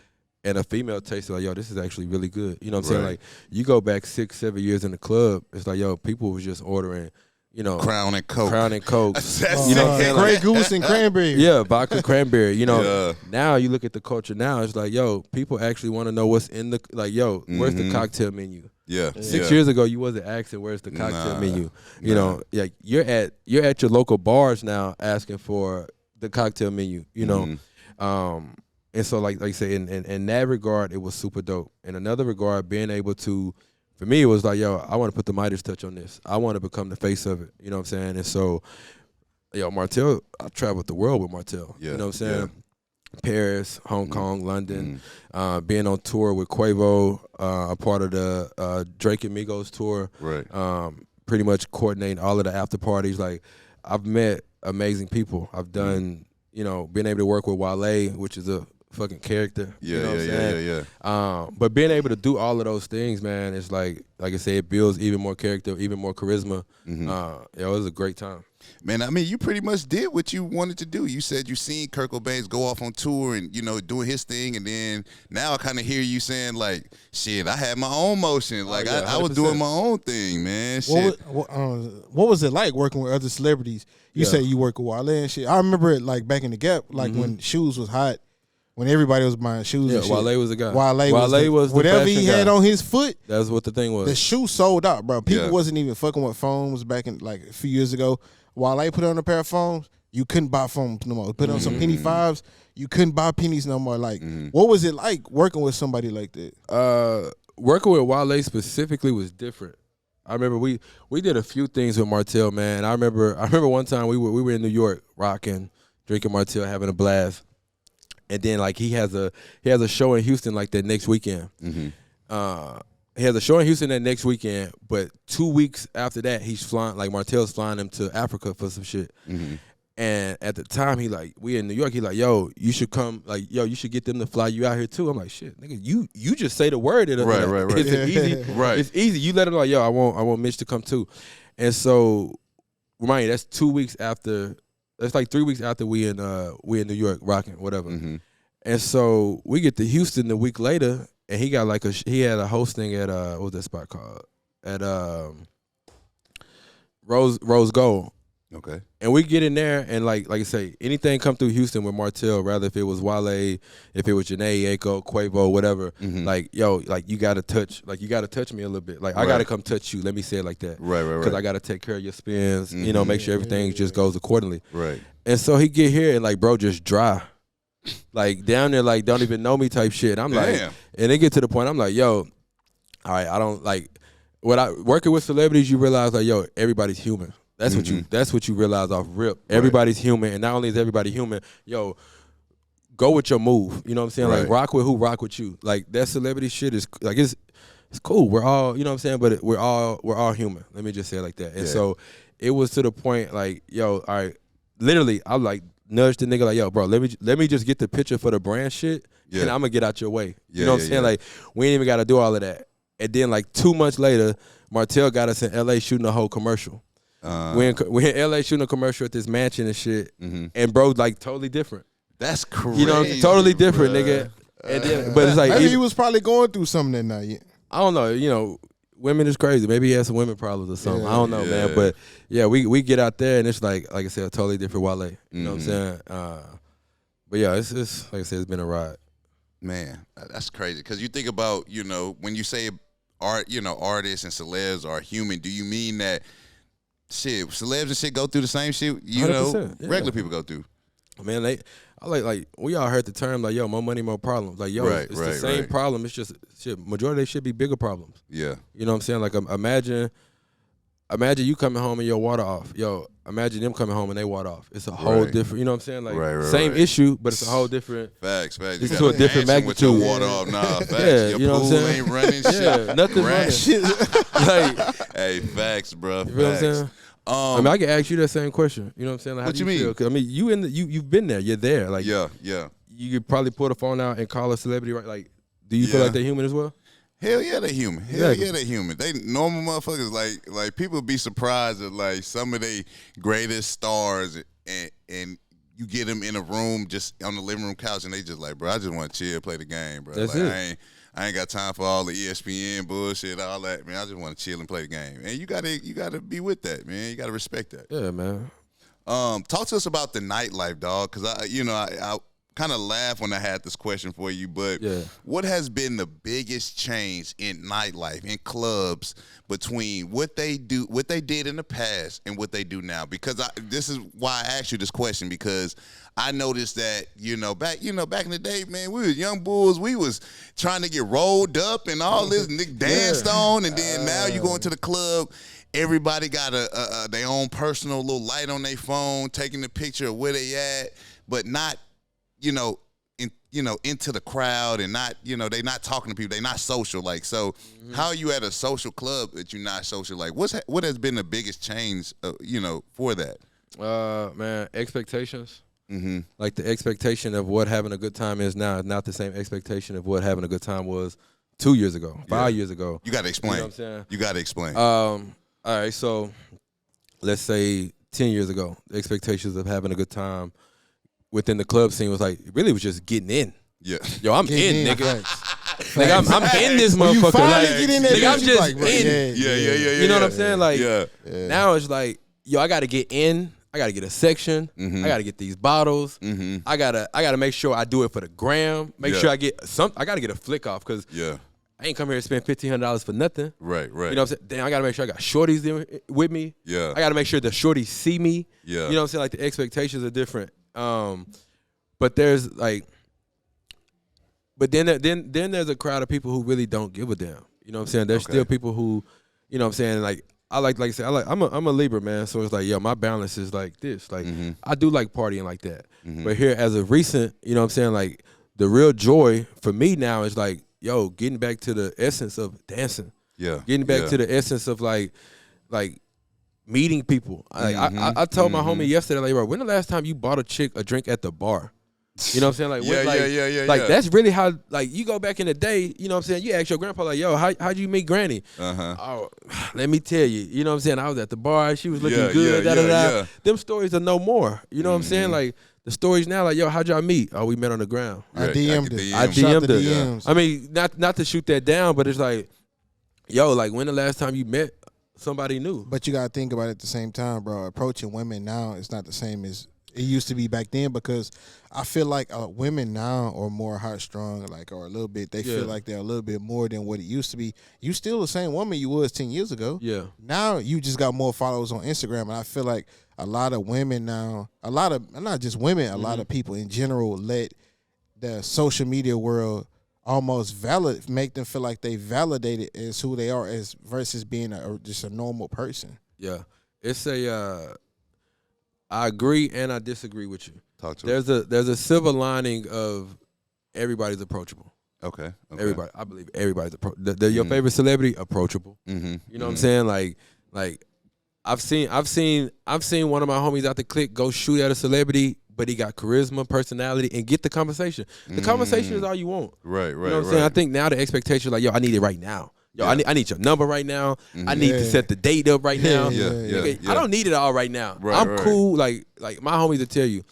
[SPEAKER 1] and a female tasted like, yo, this is actually really good. You know what I'm saying? Like you go back 6-7 years in the club, it's like, yo, people was just ordering, you know,
[SPEAKER 2] Crown and Coke.
[SPEAKER 1] You know what I'm saying?
[SPEAKER 3] Grey Goose and cranberry.
[SPEAKER 1] Yeah, vodka cranberry. You know, now you look at the culture now, it's like, yo, people actually want to know what's in the, like, yo, where's the cocktail menu? 6 years ago, you wasn't asking where's the cocktail menu. You know, like you're at your local bars now asking for the cocktail menu. You know, and so like you say, in that regard, it was super dope. In another regard, being able to, for me, it was like, yo, I want to put the Midas touch on this. I want to become the face of it. You know what I'm saying? And so, yo, Martell, I traveled the world with Martell. You know what I'm saying? Paris, Hong Kong, London, being on tour with Quavo, a part of the Drake and Migos tour. Pretty much coordinating all of the after parties. Like, I've met amazing people. I've done, you know, being able to work with Wale, which is a fucking character. You know what I'm saying? But being able to do all of those things, man, it's like I said, it builds even more character, even more charisma. It was a great time.
[SPEAKER 2] Man, I mean, you pretty much did what you wanted to do. You said you seen Kirko Bangz go off on tour and, you know, doing his thing, and then now I kind of hear you saying, like, shit, I had my own motion. Like, I was doing my own thing, man. Shit.
[SPEAKER 3] What was it like working with other celebrities? You say you work with Wale and shit. I remember it, like, back in the Gap, like, when shoes was hot. When everybody was buying shoes and shit.
[SPEAKER 1] Wale was the guy.
[SPEAKER 3] Wale was the whatever he had on his foot.
[SPEAKER 1] That's what the thing was.
[SPEAKER 3] The shoe sold out, bro. People wasn't even fucking with foams back in, like, a few years ago. Wale put on a pair of foams, you couldn't buy foams no more. Put on some penny fives, you couldn't buy pennies no more. Like, what was it like working with somebody like that?
[SPEAKER 1] Working with Wale specifically was different. I remember we did a few things with Martell, man. I remember one time we were in New York rocking, drinking Martell, having a blast. And then like he has a show in Houston like that next weekend. He has a show in Houston that next weekend, but 2 weeks after that he's flying, like Martell's flying him to Africa for some shit. And at the time we in New York, he like, yo, you should come, like, yo, you should get them to fly you out here too. I'm like, shit, nigga, you just say the word. Right. It's easy. It's easy. You let him know, like, yo, I want Mitch to come too. And so, remind you, that's 2 weeks after. That's like 3 weeks after we in New York rocking, whatever. And so we get to Houston a week later, and he got he had a hosting at what was that spot called? At Rose Gold.
[SPEAKER 2] Okay.
[SPEAKER 1] And we get in there, and like I say, anything come through Houston with Martell, rather if it was Wale, if it was Jhene Aiko, Quavo, whatever, like, yo, like you gotta touch me a little bit. Like I gotta come touch you. Let me say it like that. Right. Because I gotta take care of your spins, you know, make sure everything just goes accordingly. Right. And so he get here and like, bro, just dry. Like down there, like don't even know me type shit. I'm like, and it get to the point, I'm like, yo, all right, I don't like working with celebrities, you realize like, yo, everybody's human. That's what you realize off rip. Everybody's human, and not only is everybody human, yo, go with your move. You know what I'm saying? Like rock with who rock with you. Like that celebrity shit is like it's cool. We're all, you know what I'm saying, but we're all human. Let me just say it like that. And so it was to the point like, yo, all right, literally, I like nudged the nigga like, yo, bro, let me just get the picture for the brand shit, and I'm gonna get out your way. You know what I'm saying? Like we ain't even got to do all of that. And then like 2 months later, Martell got us in LA shooting a whole commercial. We're in LA shooting a commercial at this mansion and shit, and bro, like totally different.
[SPEAKER 2] That's crazy.
[SPEAKER 1] You know, totally different, nigga. And then, but it's like
[SPEAKER 3] maybe he was probably going through something that night.
[SPEAKER 1] I don't know. You know, women is crazy. Maybe he has some women problems or something. I don't know, man. But yeah, we get out there and it's like I said, a totally different Wale. You know what I'm saying? But yeah, it's like I said, it's been a ride.
[SPEAKER 2] Man, that's crazy. Because you think about, you know, when you say art, you know, artists and celebs are human. Do you mean that? Shit, celebs and shit go through the same shit, you know, regular people go through.
[SPEAKER 1] Man, I like we all heard the term like, yo, more money, more problems. Like, yo, it's the same problem. It's just shit. Majority of they should be bigger problems.
[SPEAKER 2] Yeah.
[SPEAKER 1] You know what I'm saying? Like, imagine you coming home and your water off. Yo, imagine them coming home and they water off. It's a whole different. You know what I'm saying? Like, same issue, but it's a whole different.
[SPEAKER 2] Facts.
[SPEAKER 1] It's to a different magnitude.
[SPEAKER 2] With your water off, nah. Facts.
[SPEAKER 1] Yeah,
[SPEAKER 2] your
[SPEAKER 1] you know
[SPEAKER 2] pool
[SPEAKER 1] what I'm saying?
[SPEAKER 2] ain't running. Shit.
[SPEAKER 1] Yeah, nothing running. Like,
[SPEAKER 2] hey, facts, bro.
[SPEAKER 1] You know what I'm saying? I mean, I can ask you that same question. You know what I'm saying? Like,
[SPEAKER 2] what
[SPEAKER 1] how do
[SPEAKER 2] you
[SPEAKER 1] you
[SPEAKER 2] mean?
[SPEAKER 1] feel? 'Cause, I mean, you've been there. You're there. Like,
[SPEAKER 2] yeah.
[SPEAKER 1] You could probably pull the phone out and call a celebrity, right? Like, do you feel like they're human as well?
[SPEAKER 2] Hell yeah, they human. Hell yeah, they human. They normal motherfuckers. Like people be surprised at like some of they greatest stars, and you get them in a room just on the living room couch, and they just like, bro, I just want to chill, play the game, bro.
[SPEAKER 1] That's
[SPEAKER 2] like,
[SPEAKER 1] it.
[SPEAKER 2] I ain't got time for all the ESPN bullshit, all that, man. I just want to chill and play the game, and you gotta be with that, man. You gotta respect that.
[SPEAKER 1] Yeah, man.
[SPEAKER 2] Talk to us about the nightlife, dog, because I kind of laugh when I had this question for you, but what has been the biggest change in nightlife, in clubs, between what they did in the past and what they do now? Because this is why I asked you this question, because I noticed that, back in the day, man, we was young bulls. We was trying to get rolled up and all this Nick danced on, and then now you go into the club, everybody got their own personal little light on their phone, taking the picture of where they at, but not into the crowd, and not, they not talking to people. They not social. Like, so how are you at a social club that you're not social? Like, what has been the biggest change, for that?
[SPEAKER 1] Man, expectations. Mm-hmm. Like, the expectation of what having a good time is now is not the same expectation of what having a good time was 2 years ago, 5 years ago.
[SPEAKER 2] You got to explain.
[SPEAKER 1] You know what I'm saying?
[SPEAKER 2] You got to explain.
[SPEAKER 1] All right, so let's say 10 years ago, the expectations of having a good time within the club scene was like, really was just getting in.
[SPEAKER 2] Yeah.
[SPEAKER 1] Yo, I'm in, nigga. Nigga, I'm in this motherfucker. Like, nigga, I'm just in.
[SPEAKER 2] Yeah.
[SPEAKER 1] You know what I'm saying? Like, now it's like, yo, I got to get in. I got to get a section. Mm-hmm. I got to get these bottles. Mm-hmm. I gotta make sure I do it for the gram. Make sure I get I got to get a flick off, because I ain't come here to spend $1,500 for nothing.
[SPEAKER 2] Right.
[SPEAKER 1] You know what I'm saying? Damn, I got to make sure I got shorties there with me.
[SPEAKER 2] Yeah.
[SPEAKER 1] I got to make sure the shorties see me.
[SPEAKER 2] Yeah.
[SPEAKER 1] You know what I'm saying? Like, the expectations are different. But there's like, then there's a crowd of people who really don't give a damn. You know what I'm saying? There's still people who, you know what I'm saying? Like, I'm a Libra, man. So it's like, yo, my balance is like this. Like, I do like partying like that. Mm-hmm. But here, as of recent, you know what I'm saying? Like, the real joy for me now is like, yo, getting back to the essence of dancing.
[SPEAKER 2] Yeah.
[SPEAKER 1] Getting back to the essence of like meeting people. Like, I told my homie yesterday, like, bro, when the last time you bought a chick a drink at the bar? You know what I'm saying? Like, like, that's really how, like, you go back in the day, you know what I'm saying? You ask your grandpa, like, yo, how'd you meet Granny? Oh, let me tell you. You know what I'm saying? I was at the bar. She was looking good. Da. Them stories are no more. You know what I'm saying? Like, the stories now, like, yo, how'd y'all meet? Oh, we met on the ground.
[SPEAKER 3] I DM'd it.
[SPEAKER 1] I DM'd it. I mean, not to shoot that down, but it's like, yo, like, when the last time you met somebody new?
[SPEAKER 3] But you got to think about it at the same time, bro. Approaching women now is not the same as it used to be back then, because I feel like women now are more heartstrong, like, or a little bit. They feel like they're a little bit more than what it used to be. You still the same woman you was 10 years ago.
[SPEAKER 1] Yeah.
[SPEAKER 3] Now you just got more followers on Instagram, and I feel like a lot of women now, not just women, a lot of people in general let the social media world almost make them feel like they validated as who they are, as versus being just a normal person.
[SPEAKER 1] Yeah, it's I agree and I disagree with you.
[SPEAKER 2] Talk to
[SPEAKER 1] There's a silver lining of everybody's approachable.
[SPEAKER 2] Okay.
[SPEAKER 1] Everybody, I believe everybody's approachable. Your favorite celebrity, approachable. You know what I'm saying? Like I've seen one of my homies out the clique go shoot at a celebrity, but he got charisma, personality, and get the conversation. The conversation is all you want.
[SPEAKER 2] Right.
[SPEAKER 1] You know what I'm saying? I think now the expectation is like, yo, I need it right now. Yo, I need your number right now. I need to set the date up right now. I don't need it all right now. I'm cool. Like my homies will tell you,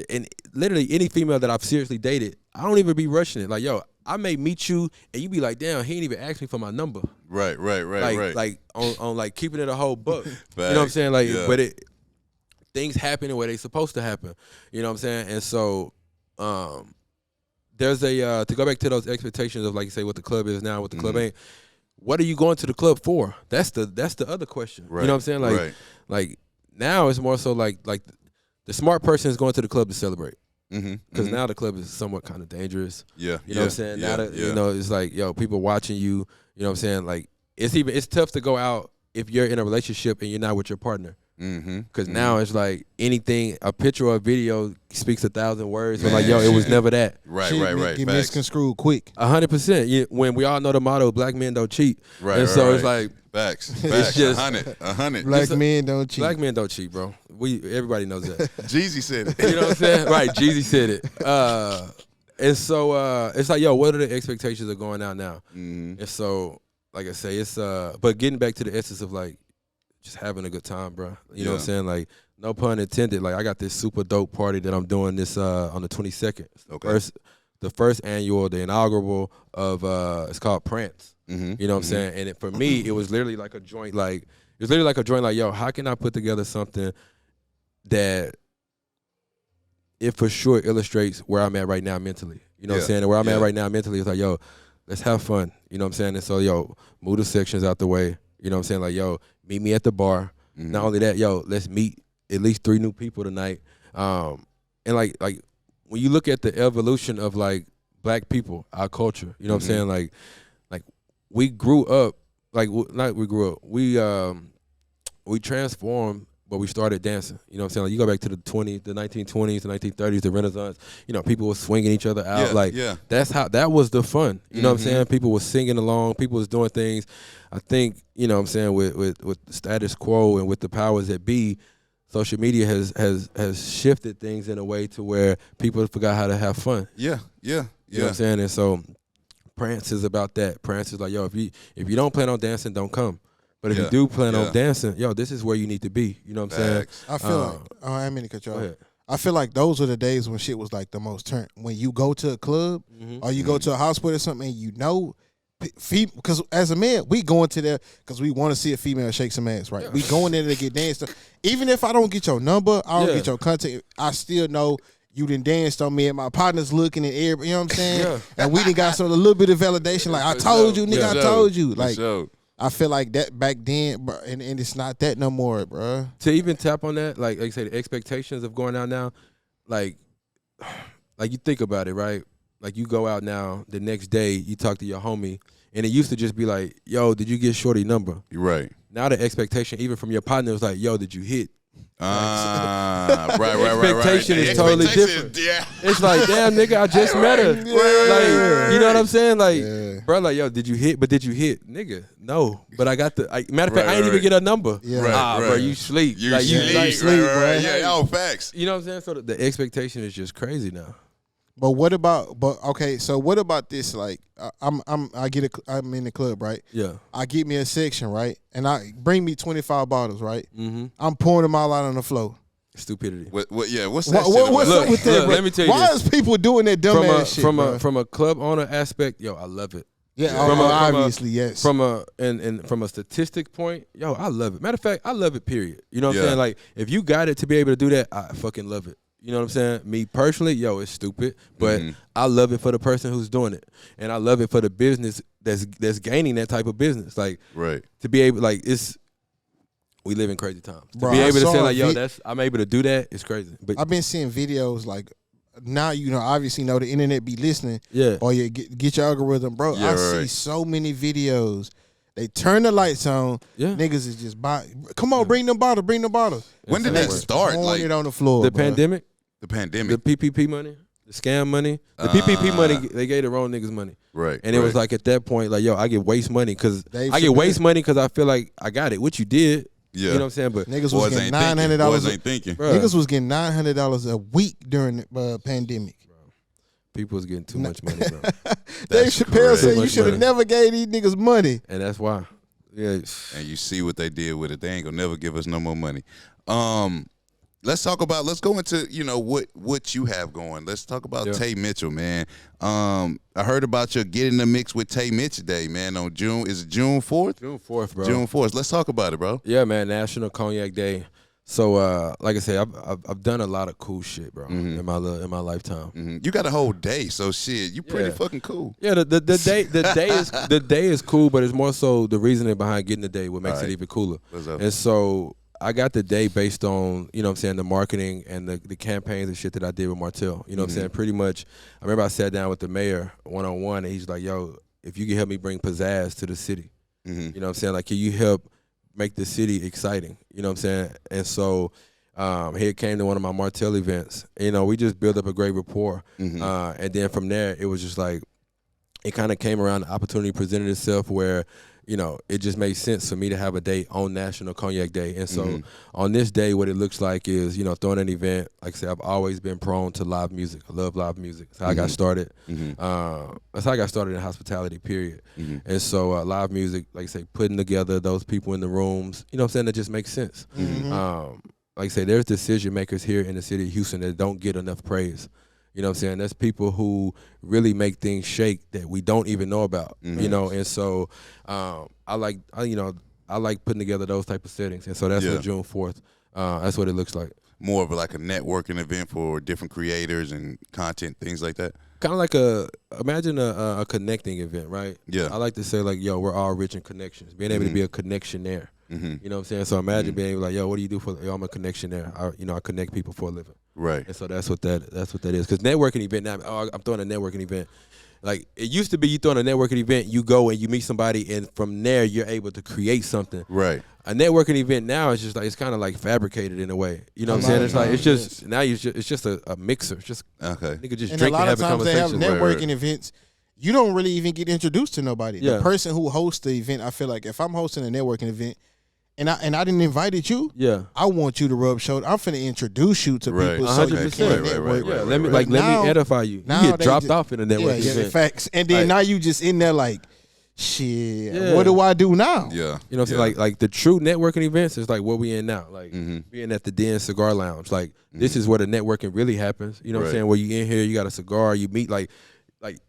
[SPEAKER 1] and literally any female that I've seriously dated, I don't even be rushing it. Like, yo, I may meet you and you be like, damn, he ain't even asked me for my number.
[SPEAKER 2] Right.
[SPEAKER 1] Like on like keeping it a whole buck. You know what I'm saying? Like, but things happen the way they supposed to happen. You know what I'm saying? And so, there's to go back to those expectations of, like you say, what the club is now, what the club ain't. What are you going to the club for? That's the other question. Right. You know what I'm saying? Like now it's more so like the smart person is going to the club to celebrate. Because now the club is somewhat kind of dangerous.
[SPEAKER 2] Yeah.
[SPEAKER 1] You know what I'm saying? Now that, you know, it's like, yo, people watching you, you know what I'm saying? Like, it's tough to go out if you're in a relationship and you're not with your partner. Because now it's like anything, a picture or a video speaks 1,000 words. So like, yo, it was never that.
[SPEAKER 2] Right.
[SPEAKER 3] Get misconstrued quick.
[SPEAKER 1] 100%. When we all know the motto, black men don't cheat.
[SPEAKER 2] Right.
[SPEAKER 1] And so it's like,
[SPEAKER 2] facts.
[SPEAKER 1] It's just
[SPEAKER 2] 100.
[SPEAKER 3] Black men don't cheat.
[SPEAKER 1] Black men don't cheat, bro. Everybody knows that.
[SPEAKER 2] Jeezy said it.
[SPEAKER 1] You know what I'm saying? Right. Jeezy said it. And so it's like, yo, what are the expectations of going out now? And so, like I say, it's but getting back to the essence of like just having a good time, bro. You know what I'm saying? Like, no pun intended. Like, I got this super dope party that I'm doing this on the 22nd. Okay. The first annual, the inaugural of it's called Prance. You know what I'm saying? And for me, it was literally like a joint. Like, yo, how can I put together something that it for sure illustrates where I'm at right now mentally? You know what I'm saying? And where I'm at right now mentally is like, yo, let's have fun. You know what I'm saying? And so, yo, move the sections out the way. You know what I'm saying? Like, yo, meet me at the bar. Not only that, yo, let's meet at least 3 new people tonight. And like when you look at the evolution of like black people, our culture, you know what I'm saying? Like we grew up, we transformed, but we started dancing. You know what I'm saying? Like, you go back to the 1920s, the 1930s, the Renaissance. You know, people were swinging each other out. That was the fun. You know what I'm saying? People were singing along. People was doing things. I think, you know what I'm saying, with the status quo and with the powers that be, social media has shifted things in a way to where people forgot how to have fun. You know what I'm saying? And so Prance is about that. Prance is like, yo, if you don't plan on dancing, don't come. But if you do plan on dancing, yo, this is where you need to be. You know what I'm saying?
[SPEAKER 3] I feel like, I mean to cut you off. I feel like those are the days when shit was like the most turn. When you go to a club or you go to a house party or something, and you know, because as a man, we going to there because we want to see a female shake some ass, right? We going there to get danced. Even if I don't get your number, I don't get your contact, I still know you done danced on me and my partner's looking at everybody, you know what I'm saying? And we done got a little bit of validation, like, I told you, nigga, I told you. Like, I feel like that back then, bro, and it's not that no more, bro.
[SPEAKER 1] To even tap on that, like I say, the expectations of going out now, like you think about it, right? Like, you go out now, the next day you talk to your homie, and it used to just be like, yo, did you get shorty number?
[SPEAKER 2] You're right.
[SPEAKER 1] Now the expectation, even from your partner, was like, yo, did you hit?
[SPEAKER 2] Right.
[SPEAKER 1] Expectation is totally different. Yeah. It's like, damn, nigga, I just met her. Like, you know what I'm saying? Like, bro, like, yo, did you hit? But did you hit? Nigga, no. But I got the, matter of fact, I ain't even get her number. Bro, you sleep.
[SPEAKER 2] You sleep, bro. Yeah, facts.
[SPEAKER 1] You know what I'm saying? So the expectation is just crazy now.
[SPEAKER 3] But what about? So what about this? Like, I'm in the club, right?
[SPEAKER 1] Yeah.
[SPEAKER 3] I get me a section, right, and I bring me 25 bottles, right. I'm pouring them all out on the floor.
[SPEAKER 1] Stupidity.
[SPEAKER 2] What's that?
[SPEAKER 3] What's up with that, bro?
[SPEAKER 1] Let me tell you
[SPEAKER 3] Why
[SPEAKER 1] this.
[SPEAKER 3] is people doing that dumb ass shit,
[SPEAKER 1] from a club owner aspect? Yo, I love it.
[SPEAKER 3] Yeah, obviously, yes.
[SPEAKER 1] From a statistic point, yo, I love it. Matter of fact, I love it. Period. You know what I'm saying? Like, if you got it to be able to do that, I fucking love it. You know what I'm saying? Me personally, yo, it's stupid, but I love it for the person who's doing it, and I love it for the business that's gaining that type of business. Like, to be able, like, we live in crazy times. Bro, to be able to say like, yo, I'm able to do that, it's crazy. But
[SPEAKER 3] I've been seeing videos like, now, you know, obviously know the internet be listening. Or you get your algorithm, bro. I see so many videos. They turn the lights on. Niggas is just buying. Come on, bring them bottles.
[SPEAKER 2] When did that start?
[SPEAKER 3] Like, it on the floor.
[SPEAKER 1] The pandemic.
[SPEAKER 2] The pandemic.
[SPEAKER 1] The PPP money. The scam money. The PPP money, they gave the wrong niggas money.
[SPEAKER 2] Right.
[SPEAKER 1] And it was like, at that point, like, yo, I get waste money because I feel like I got it. What you did. You know what I'm saying? But
[SPEAKER 3] niggas was getting $900. Niggas was getting $900 a week during the pandemic.
[SPEAKER 1] People was getting too much money, bro.
[SPEAKER 3] Dave Chappelle said you should have never gave these niggas money.
[SPEAKER 1] And that's why. Yeah.
[SPEAKER 2] And you see what they did with it. They ain't gonna never give us no more money. Let's go into, you know, what you have going. Let's talk about Tay Mitchell, man. I heard about you getting in the mix with Tay Mitch today, man, on June 4th?
[SPEAKER 1] June 4th, bro.
[SPEAKER 2] June 4th. Let's talk about it, bro.
[SPEAKER 1] Yeah, man, National Cognac Day. So, like I said, I've done a lot of cool shit, bro, in my lifetime.
[SPEAKER 2] You got a whole day, so shit, you pretty fucking cool.
[SPEAKER 1] Yeah, the day is cool, but it's more so the reasoning behind getting the day what makes it even cooler. And so I got the day based on, you know what I'm saying, the marketing and the campaigns and shit that I did with Martell. You know what I'm saying? Pretty much, I remember I sat down with the mayor one-on-one, and he's like, yo, if you can help me bring pizzazz to the city, you know what I'm saying? Like, can you help make the city exciting? You know what I'm saying? And so here came to one of my Martell events. You know, we just built up a great rapport. And then from there, it was just like, it kind of came around, the opportunity presented itself where, you know, it just made sense for me to have a day on National Cognac Day. And so on this day, what it looks like is, you know, throwing an event. Like I said, I've always been prone to live music. I love live music. That's how I got started. That's how I got started in hospitality, period. And so live music, like I say, putting together those people in the rooms, you know what I'm saying, that just makes sense. Like I say, there's decision makers here in the city of Houston that don't get enough praise. You know what I'm saying? That's people who really make things shake that we don't even know about. You know, and so I like putting together those type of settings. And so that's what June 4th, that's what it looks like.
[SPEAKER 2] More of like a networking event for different creators and content, things like that?
[SPEAKER 1] Kind of like imagine a connecting event, right? Yeah. I like to say, like, yo, we're all rich in connections. Being able to be a connectionaire. You know what I'm saying? So imagine being able like, yo, what do you do for, yo, I'm a connectionaire. I connect people for a living. Right. And so that's what that is. Because networking event now, I'm throwing a networking event. Like, it used to be you throwing a networking event, you go and you meet somebody, and from there you're able to create something. Right. A networking event now is just like, it's kind of like fabricated in a way. You know what I'm saying? It's like, it's just now it's just a mixer. It's just nigga just
[SPEAKER 3] and
[SPEAKER 1] drink
[SPEAKER 3] a lot
[SPEAKER 1] and have
[SPEAKER 3] of
[SPEAKER 1] a
[SPEAKER 3] times
[SPEAKER 1] conversation.
[SPEAKER 3] they have networking events. You don't really even get introduced to nobody. The person who hosts the event, I feel like if I'm hosting a networking event, and I didn't invite you. I want you to rub shoulders. I'm finna introduce you to people so you can network.
[SPEAKER 1] Let me edify you. You get dropped off in a networking event.
[SPEAKER 3] Facts. And then now you just in there like, shit. What do I do now?
[SPEAKER 1] Yeah. You know what I'm saying? Like the true networking events is like what we in now. Like being at the Den Cigar Lounge. Like this is where the networking really happens. You know what I'm saying? Where you in here, you got a cigar, you meet like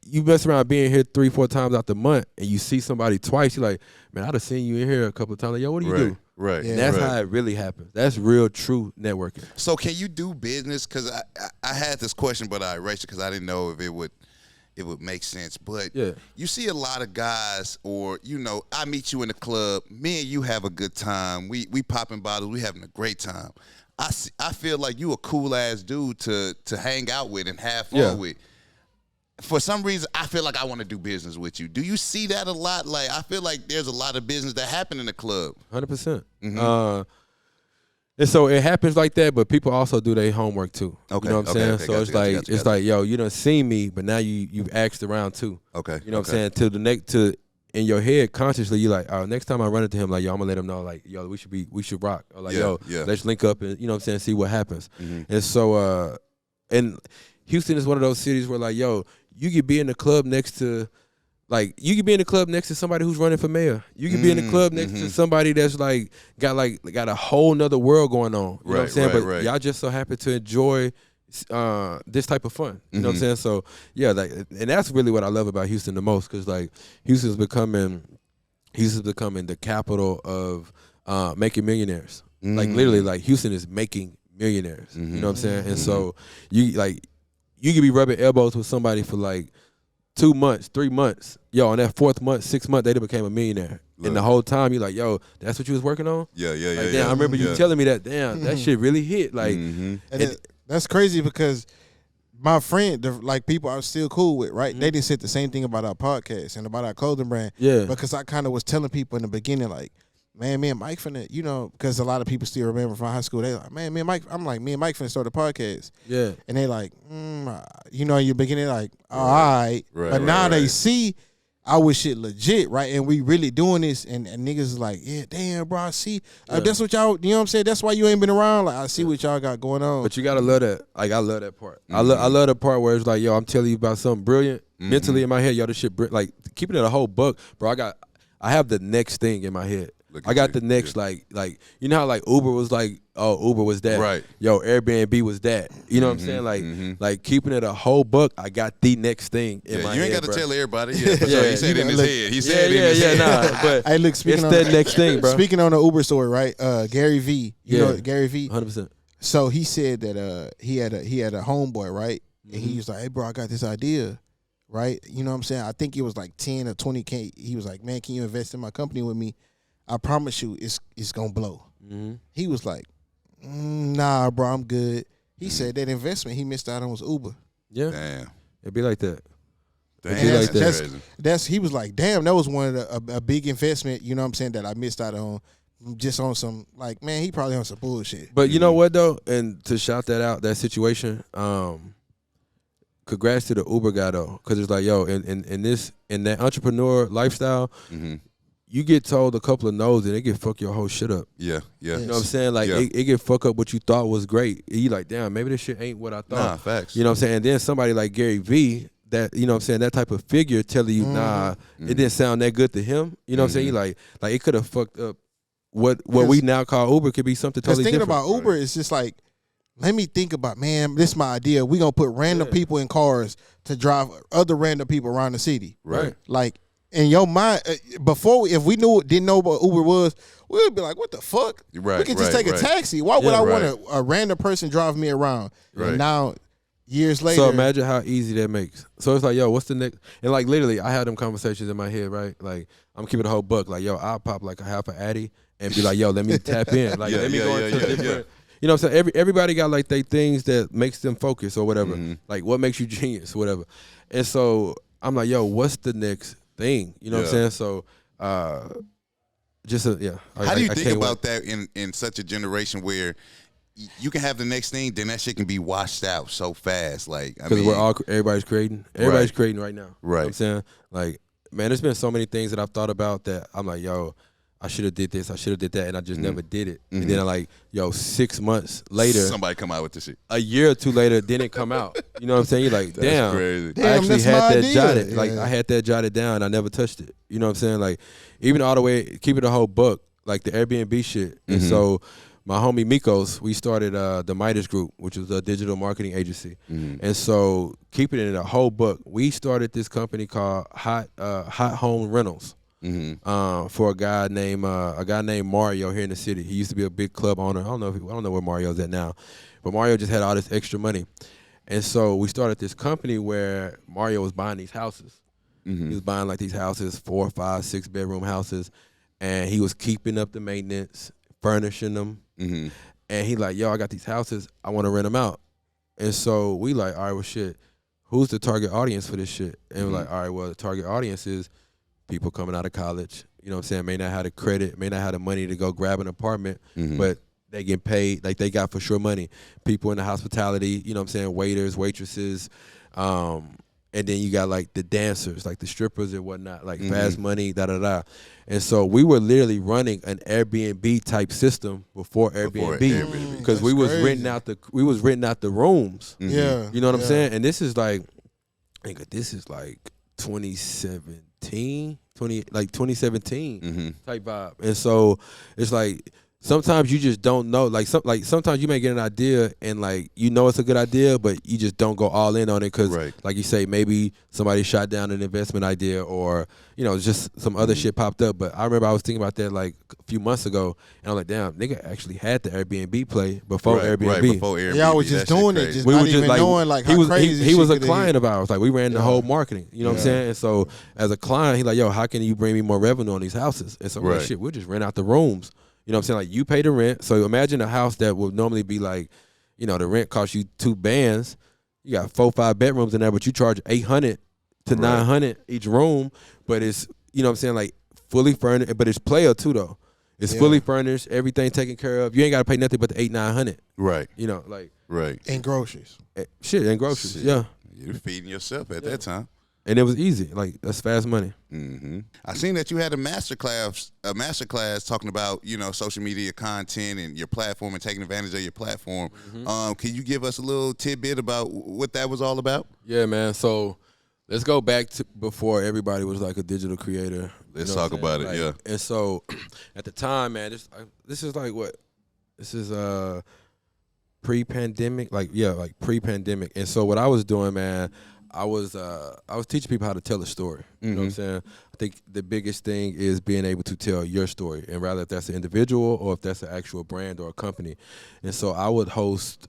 [SPEAKER 1] you mess around being here 3-4 times out the month, and you see somebody twice. You're like, man, I'd have seen you in here a couple of times. Like, yo, what do you do? Right. And that's how it really happens. That's real, true networking.
[SPEAKER 2] So can you do business? Because I had this question, but I erased it because I didn't know if it would make sense. But you see a lot of guys, or, you know, I meet you in the club. Me and you have a good time. We popping bottles. We having a great time. I feel like you a cool-ass dude to hang out with and have fun with. For some reason, I feel like I want to do business with you. Do you see that a lot? Like, I feel like there's a lot of business that happen in the club.
[SPEAKER 1] 100%. And so it happens like that, but people also do their homework too. Okay. You know what I'm saying? Okay, so it's like, yo, you done seen me, but now you've asked around too. Okay. You know what I'm saying? In your head, consciously, you're like, oh, next time I run into him, like, yo, I'm gonna let him know, like, yo, we should rock. Or like, let's link up and, you know what I'm saying, see what happens. And so, and Houston is one of those cities where, like, yo, you could be in the club next to somebody who's running for mayor. You could be in the club next to somebody that's like got a whole nother world going on. You know what I'm saying? But y'all just so happen to enjoy this type of fun. You know what I'm saying? So yeah, like, and that's really what I love about Houston the most, because like Houston's becoming the capital of making millionaires. Like literally, like Houston is making millionaires. You know what I'm saying? And so you could be rubbing elbows with somebody for like 2 months, 3 months. Yo, on that 4th month, 6th month, they done became a millionaire. Look. And the whole time, you're like, yo, that's what you was working on? Yeah. Damn, I remember you telling me that. Damn, that shit really hit. Like,
[SPEAKER 3] and that's crazy, because my friend, like people I'm still cool with, right? They didn't say the same thing about our podcast and about our clothing brand. Yeah. Because I kind of was telling people in the beginning, like, man, me and Mike finna, you know, because a lot of people still remember from high school. They like, man, me and Mike. I'm like, me and Mike finna start a podcast. Yeah. And they like, you know, in the beginning, like, all right. But now they see our shit legit, right? And we really doing this, and niggas is like, yeah, damn, bro, I see. That's what y'all, you know what I'm saying? That's why you ain't been around. Like, I see what y'all got going on.
[SPEAKER 1] But you gotta love that. Like, I love that part. I love the part where it's like, yo, I'm telling you about something brilliant. Mentally in my head, yo, this shit, like, keeping it a whole buck, bro. I have the next thing in my head. I got the next, like, you know how, like, Uber was like, oh, Uber was that. Right. Yo, Airbnb was that. You know what I'm saying? Like keeping it a whole buck, I got the next thing in my head.
[SPEAKER 2] You ain't got to tell everybody. Yeah, he said in his head. He
[SPEAKER 1] said in his head. Nah, but
[SPEAKER 3] hey, look, speaking
[SPEAKER 1] it's
[SPEAKER 3] on
[SPEAKER 1] that next thing, bro.
[SPEAKER 3] Speaking on the Uber story, right? Gary V. You know Gary V?
[SPEAKER 1] 100%.
[SPEAKER 3] So he said that he had a homeboy, right? And he was like, hey, bro, I got this idea, right? You know what I'm saying? I think it was like 10 or 20K. He was like, man, can you invest in my company with me? I promise you, it's gonna blow. He was like, nah, bro, I'm good. He said that investment he missed out on was Uber.
[SPEAKER 1] Yeah.
[SPEAKER 2] Damn.
[SPEAKER 1] It'd be like that.
[SPEAKER 2] Damn,
[SPEAKER 3] that's he was like, damn, that was one of a big investment, you know what I'm saying, that I missed out on just on some, like, man, he probably on some bullshit.
[SPEAKER 1] But you know what though, and to shout that out, that situation, congrats to the Uber guy though, because it's like, yo, in that entrepreneur lifestyle, you get told a couple of no's and it can fuck your whole shit up.
[SPEAKER 2] Yeah.
[SPEAKER 1] You know what I'm saying? Like it can fuck up what you thought was great. You like, damn, maybe this shit ain't what I thought.
[SPEAKER 2] Nah, facts.
[SPEAKER 1] You know what I'm saying? And then somebody like Gary V, that, you know what I'm saying, that type of figure telling you, nah, it didn't sound that good to him. You know what I'm saying? Like it could have fucked up what we now call Uber could be something totally different.
[SPEAKER 3] Because thinking about Uber is just like, let me think about, man, this is my idea. We gonna put random people in cars to drive other random people around the city.
[SPEAKER 2] Right.
[SPEAKER 3] Like, in your mind, before, if we didn't know what Uber was, we would be like, what the fuck?
[SPEAKER 2] Right,
[SPEAKER 3] we could just take a taxi. Why would I want a random person drive me around?
[SPEAKER 2] Right.
[SPEAKER 3] And now, years later.
[SPEAKER 1] So imagine how easy that makes. So it's like, yo, what's the next? And like literally, I had them conversations in my head, right? Like, I'm keeping the whole buck. Like, yo, I'll pop like a half an Addy and be like, yo, let me tap in. Like, let me go into different. You know what I'm saying? Everybody got like they things that makes them focus or whatever. Like, what makes you genius or whatever. And so I'm like, yo, what's the next thing? You know what I'm saying? So, how
[SPEAKER 2] do you think about that in such a generation where you can have the next thing, then that shit can be washed out so fast? Like,
[SPEAKER 1] because everybody's creating. Everybody's creating right now.
[SPEAKER 2] Right.
[SPEAKER 1] You know what I'm saying? Like, man, there's been so many things that I've thought about that I'm like, yo, I should have did this, I should have did that, and I just never did it. And then I'm like, yo, 6 months later,
[SPEAKER 2] somebody come out with this shit.
[SPEAKER 1] A year or two later, didn't come out. You know what I'm saying? You're like, damn,
[SPEAKER 2] crazy.
[SPEAKER 1] I actually had that jotted.
[SPEAKER 3] Yeah.
[SPEAKER 1] Like, I had that jotted down. I never touched it. You know what I'm saying? Like, even all the way, keep it a whole book, like the Airbnb shit. And so my homie Mikos, we started the Midas Group, which was a digital marketing agency. And so keeping it in a whole book, we started this company called Hot Home Rentals. For a guy named Mario here in the city. He used to be a big club owner. I don't know where Mario's at now, but Mario just had all this extra money, and so we started this company where Mario was buying these houses. He was buying like these houses, 4, 5, 6 bedroom houses, and he was keeping up the maintenance, furnishing them, and he like, yo, I got these houses, I want to rent them out, and so we like, all right, well, shit, who's the target audience for this shit? And we're like, all right, well, the target audience is people coming out of college, you know what I'm saying, may not have the credit, may not have the money to go grab an apartment, but they get paid, like they got for sure money. People in the hospitality, you know what I'm saying, waiters, waitresses, and then you got like the dancers, like the strippers and whatnot, like fast money, da-da-da. And so we were literally running an Airbnb type system before Airbnb, because we was renting out the rooms.
[SPEAKER 3] Yeah.
[SPEAKER 1] You know what I'm saying? And this is like, I think this is like 2017 type vibe. And so it's like sometimes you just don't know, like sometimes you may get an idea and like you know it's a good idea, but you just don't go all in on it because like you say, maybe somebody shot down an investment idea or you know just some other shit popped up. But I remember I was thinking about that like a few months ago, and I'm like, damn, nigga actually had the Airbnb play before Airbnb.
[SPEAKER 2] Right, before Airbnb.
[SPEAKER 3] Yeah, I was just doing it, just
[SPEAKER 1] we
[SPEAKER 3] not
[SPEAKER 1] were just
[SPEAKER 3] even
[SPEAKER 1] like,
[SPEAKER 3] knowing like how crazy
[SPEAKER 1] he was a
[SPEAKER 3] shit could
[SPEAKER 1] client
[SPEAKER 3] hit.
[SPEAKER 1] of ours. Like we ran the whole marketing. You know what I'm saying? And so as a client, he like, yo, how can you bring me more revenue on these houses? And so we're like, shit, we'll just rent out the rooms. You know what I'm saying? Like you pay the rent. So imagine a house that would normally be like, you know, the rent costs you 2 bands. You got 4, 5 bedrooms in there, but you charge $800 to $900 each room. But it's, you know what I'm saying, like fully furnished. But it's player too though. It's fully furnished, everything taken care of. You ain't got to pay nothing but the $800-900.
[SPEAKER 2] Right.
[SPEAKER 1] You know, like
[SPEAKER 3] And groceries.
[SPEAKER 1] And groceries. Yeah.
[SPEAKER 2] You're feeding yourself at that time.
[SPEAKER 1] And it was easy. Like that's fast money.
[SPEAKER 2] I seen that you had a masterclass talking about, you know, social media content and your platform and taking advantage of your platform. Can you give us a little tidbit about what that was all about?
[SPEAKER 1] Yeah, man. So let's go back to before everybody was like a digital creator.
[SPEAKER 2] Let's talk about it.
[SPEAKER 1] Like, and so at the time, man, this is like what? This is pre-pandemic, like pre-pandemic. And so what I was doing, man, I was teaching people how to tell a story. You know what I'm saying? I think the biggest thing is being able to tell your story, and rather if that's an individual or if that's an actual brand or a company. And so I would host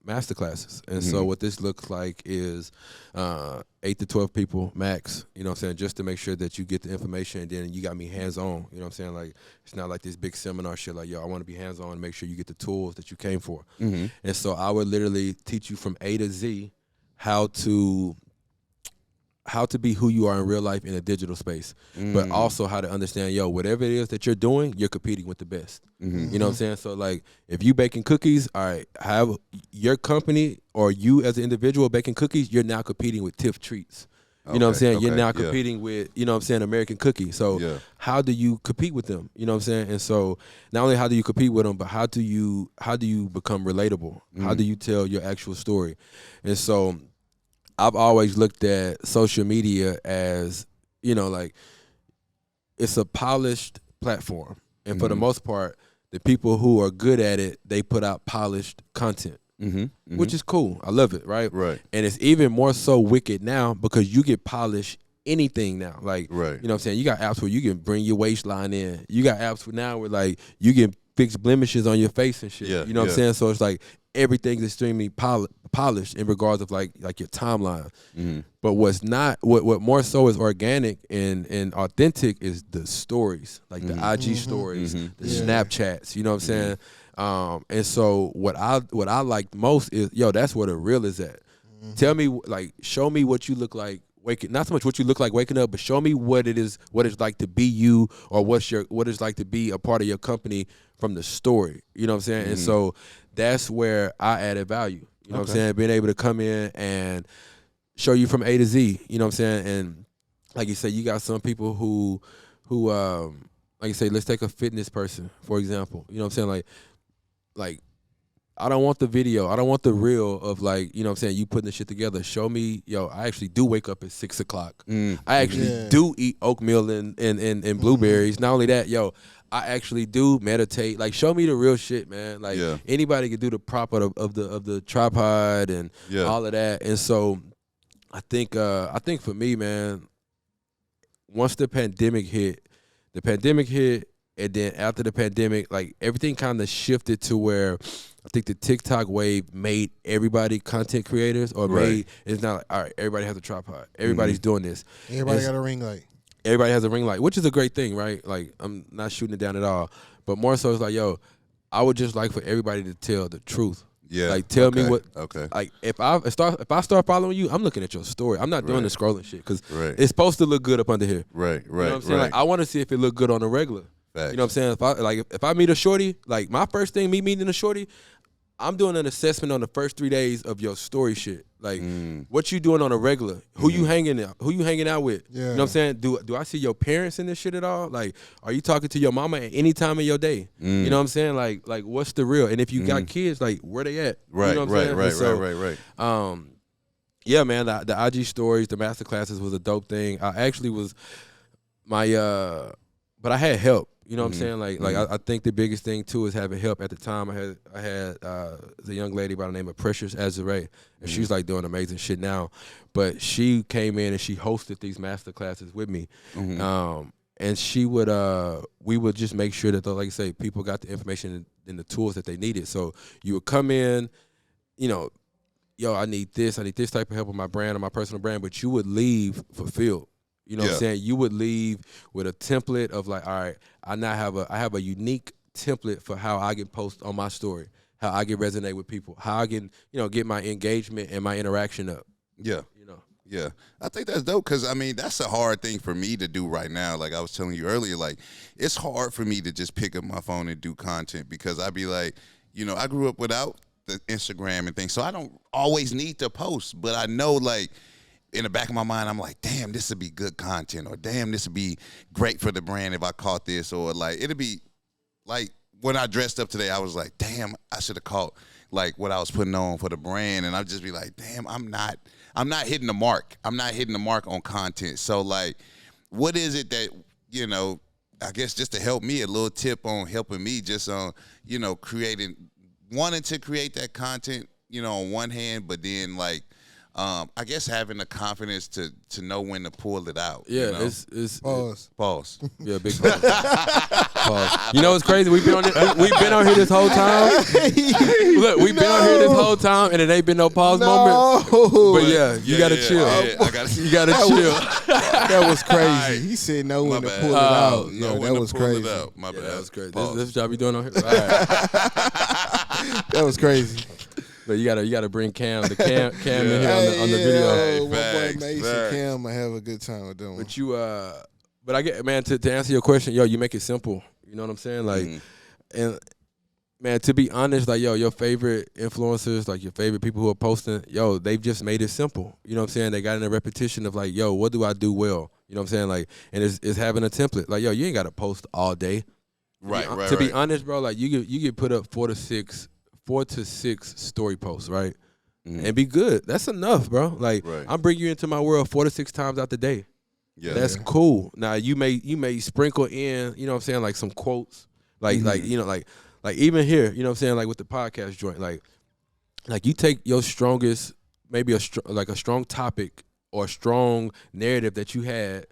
[SPEAKER 1] masterclasses. And so what this looks like is 8 to 12 people max, you know what I'm saying, just to make sure that you get the information, and then you got me hands-on, you know what I'm saying? Like, it's not like this big seminar shit like, yo, I want to be hands-on and make sure you get the tools that you came for. And so I would literally teach you from A to Z how to be who you are in real life in a digital space, but also how to understand, yo, whatever it is that you're doing, you're competing with the best. You know what I'm saying? So, like, if you baking cookies, all right, have your company or you as an individual baking cookies, you're now competing with Tiff Treats. You know what I'm saying? You're now competing with, you know what I'm saying, American Cookie. So how do you compete with them? You know what I'm saying? And so not only how do you compete with them, but how do you become relatable? How do you tell your actual story? And so I've always looked at social media as, you know, like, it's a polished platform. And for the most part, the people who are good at it, they put out polished content, which is cool. I love it, right?
[SPEAKER 2] Right.
[SPEAKER 1] And it's even more so wicked now because you get polished anything now. Like, you know what I'm saying? You got apps where you can bring your waistline in. You got apps for now where, like, you can fix blemishes on your face and shit. You know what I'm saying? So it's like everything's extremely polished in regards of like your timeline. But what's not, what more so is organic and authentic is the stories, like the IG stories, the Snapchats. You know what I'm saying? And so what I like most is, yo, that's where the real is at. Tell me, like, show me what you look like waking, not so much what you look like waking up, but show me what it is, what it's like to be you, or what it's like to be a part of your company from the story. You know what I'm saying? And so that's where I added value. You know what I'm saying? Being able to come in and show you from A to Z. You know what I'm saying? And like you say, you got some people who like you say, let's take a fitness person, for example. You know what I'm saying? Like I don't want the video. I don't want the reel of, like, you know what I'm saying, you putting the shit together. Show me, yo, I actually do wake up at 6 o'clock. I actually do eat oatmeal and blueberries. Not only that, yo, I actually do meditate. Like, show me the real shit, man. Like, anybody can do the prop of the tripod and all of that. And so I think for me, man, once the pandemic hit, and then after the pandemic, like, everything kind of shifted to where I think the TikTok wave made everybody content creators, or made, it's not like, all right, everybody has a tripod. Everybody's doing this.
[SPEAKER 3] Everybody got a ring light.
[SPEAKER 1] Everybody has a ring light, which is a great thing, right? Like, I'm not shooting it down at all. But more so it's like, yo, I would just like for everybody to tell the truth. Like, tell me what. Like, if I start following you, I'm looking at your story. I'm not doing the scrolling shit because it's supposed to look good up under here. You know what I'm saying? Like, I want to see if it look good on the regular. You know what I'm saying? If I meet a shorty, like, my first thing, me meeting a shorty, I'm doing an assessment on the first 3 days of your story shit. Like, what you doing on a regular? Who you hanging out? Who you hanging out with? You know what I'm saying? Do I see your parents in this shit at all? Like, are you talking to your mama at any time of your day? You know what I'm saying? Like what's the real? And if you got kids, like, where they at? You know what I'm saying? Right. Yeah, man, the IG stories, the master classes was a dope thing. I actually was but I had help. You know what I'm saying? Like I think the biggest thing too is having help. At the time, I had the young lady by the name of Precious Azure, and she's like doing amazing shit now. But she came in and she hosted these master classes with me, and she would we would just make sure that, like I say, people got the information and the tools that they needed. So you would come in, you know, yo, I need this type of help with my brand or my personal brand, but you would leave fulfilled. You know what I'm saying? You would leave with a template of, like, all right, I have a unique template for how I can post on my story, how I can resonate with people, how I can, you know, get my engagement and my interaction up.
[SPEAKER 2] Yeah.
[SPEAKER 1] You know.
[SPEAKER 2] Yeah. I think that's dope because, I mean, that's a hard thing for me to do right now. Like I was telling you earlier, like, it's hard for me to just pick up my phone and do content because I'd be like, you know, I grew up without the Instagram and things, so I don't always need to post, but I know, like, in the back of my mind, I'm like, damn, this would be good content, or damn, this would be great for the brand if I caught this, or like, it'd be like when I dressed up today, I was like, damn, I should have caught like what I was putting on for the brand, and I'd just be like, damn, I'm not hitting the mark. I'm not hitting the mark on content. So like, what is it that, you know, I guess just to help me, a little tip on helping me just on, you know, wanting to create that content, you know, on one hand, but then like, I guess having the confidence to know when to pull it out.
[SPEAKER 1] Yeah,
[SPEAKER 2] you know?
[SPEAKER 3] Pause.
[SPEAKER 2] Pause.
[SPEAKER 1] Yeah, big pause. Pause. You know what's crazy? We've been on here this whole time. Look, we've been on here this whole time, and it ain't been no pause moment. But yeah, you gotta chill. You gotta chill.
[SPEAKER 3] That was crazy.
[SPEAKER 2] Right.
[SPEAKER 3] He said no when to
[SPEAKER 2] bad.
[SPEAKER 3] pull it out.
[SPEAKER 2] No,
[SPEAKER 3] Yeah, that was crazy.
[SPEAKER 2] My bad.
[SPEAKER 1] That was crazy.
[SPEAKER 2] Pause.
[SPEAKER 1] This job you doing on here? All right.
[SPEAKER 3] That was crazy.
[SPEAKER 1] But you gotta bring Cam in here on the video.
[SPEAKER 2] Hey,
[SPEAKER 3] my
[SPEAKER 2] facts,
[SPEAKER 3] boy Mason
[SPEAKER 2] facts.
[SPEAKER 3] Cam, I have a good time with them.
[SPEAKER 1] But you but I get, man, to answer your question, yo, you make it simple. You know what I'm saying? Like, and man, to be honest, like, yo, your favorite influencers, like your favorite people who are posting, yo, they've just made it simple. You know what I'm saying? They got in a repetition of like, yo, what do I do well? You know what I'm saying? Like, and it's having a template. Like, yo, you ain't got to post all day.
[SPEAKER 2] Right.
[SPEAKER 1] To be honest, bro, like you get put up 4 to 6 story posts, right? And be good. That's enough, bro. Like, I'm bringing you into my world 4 to 6 times out the day.
[SPEAKER 2] Yeah.
[SPEAKER 1] That's cool. Now you may sprinkle in, you know what I'm saying, like some quotes, like you know, like even here, you know what I'm saying, like with the podcast joint, like you take your strongest, maybe a strong topic or a strong narrative that you had,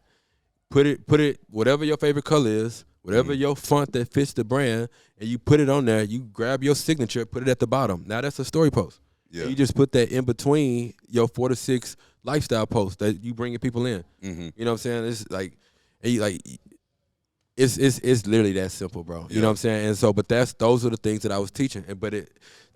[SPEAKER 1] put it whatever your favorite color is, whatever your font that fits the brand, and you put it on there. You grab your signature, put it at the bottom. Now that's a story post. Yeah. And you just put that in between your 4 to 6 lifestyle posts that you bringing people in. You know what I'm saying? It's like, it's literally that simple, bro. You know what I'm saying? And so, but those are the things that I was teaching.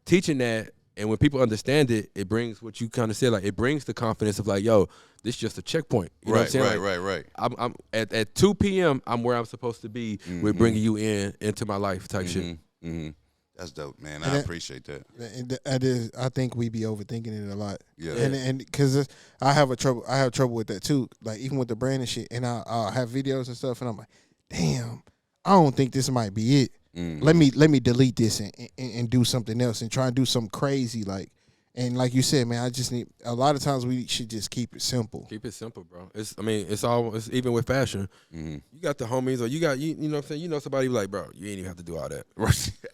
[SPEAKER 1] Teaching that, and when people understand it, it brings what you kind of said, like it brings the confidence of like, yo, this is just a checkpoint. You know what I'm saying?
[SPEAKER 2] Right.
[SPEAKER 1] I'm at 2 p.m. I'm where I'm supposed to be with bringing you into my life type shit.
[SPEAKER 2] That's dope, man. I appreciate that.
[SPEAKER 3] And I think we be overthinking it a lot.
[SPEAKER 2] Yeah.
[SPEAKER 3] And because I have trouble with that too. Like even with the brand and shit. And I'll have videos and stuff, and I'm like, damn, I don't think this might be it. Let me delete this and do something else and try and do something crazy like. And like you said, man, I just need. A lot of times we should just keep it simple.
[SPEAKER 1] Keep it simple, bro. It's even with fashion. You got the homies, or you got you know what I'm saying. You know somebody like, bro, you ain't even have to do all that.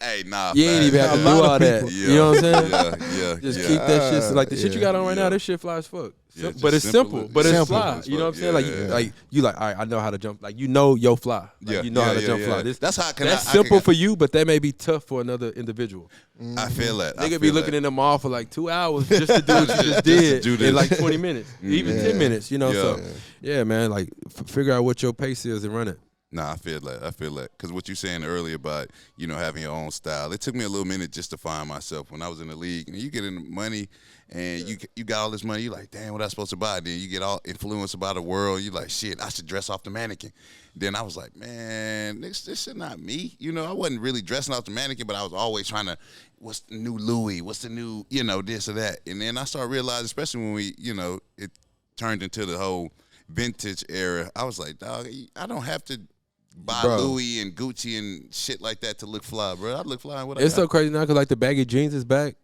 [SPEAKER 2] Hey, nah,
[SPEAKER 1] you ain't even have to do all that.
[SPEAKER 2] Yeah.
[SPEAKER 1] You know what I'm saying?
[SPEAKER 2] Yeah.
[SPEAKER 1] Just keep that shit. Like the shit you got on right now, this shit fly as fuck.
[SPEAKER 2] Yeah,
[SPEAKER 1] but it's simple. But it's fly.
[SPEAKER 2] Simple.
[SPEAKER 1] You know what I'm saying? Like you like, all right, I know how to jump. Like you know your fly. Like, you know how to jump fly.
[SPEAKER 2] That's how.
[SPEAKER 1] That's simple for you, but that may be tough for another individual.
[SPEAKER 2] I feel that.
[SPEAKER 1] Nigga be looking in the mall for like 2 hours just to do what you just did in like 20 minutes, even 10 minutes. You know, so yeah, man. Like figure out what your pace is and run it.
[SPEAKER 2] Nah, I feel that. Because what you saying earlier about, you know, having your own style, it took me a little minute just to find myself when I was in the league. And you get in the money and you got all this money, you like, damn, what I supposed to buy? Then you get all influenced by the world. You like, shit, I should dress off the mannequin. Then I was like, man, this is not me. You know, I wasn't really dressing off the mannequin, but I was always trying to, what's the new Louis? What's the new, you know, this or that? And then I started realizing, especially when we, you know, it turned into the whole vintage era, I was like, dog, I don't have to buy Louis and Gucci and shit like that to look fly, bro. I look fly.
[SPEAKER 1] It's so crazy now because like the baggy jeans is back,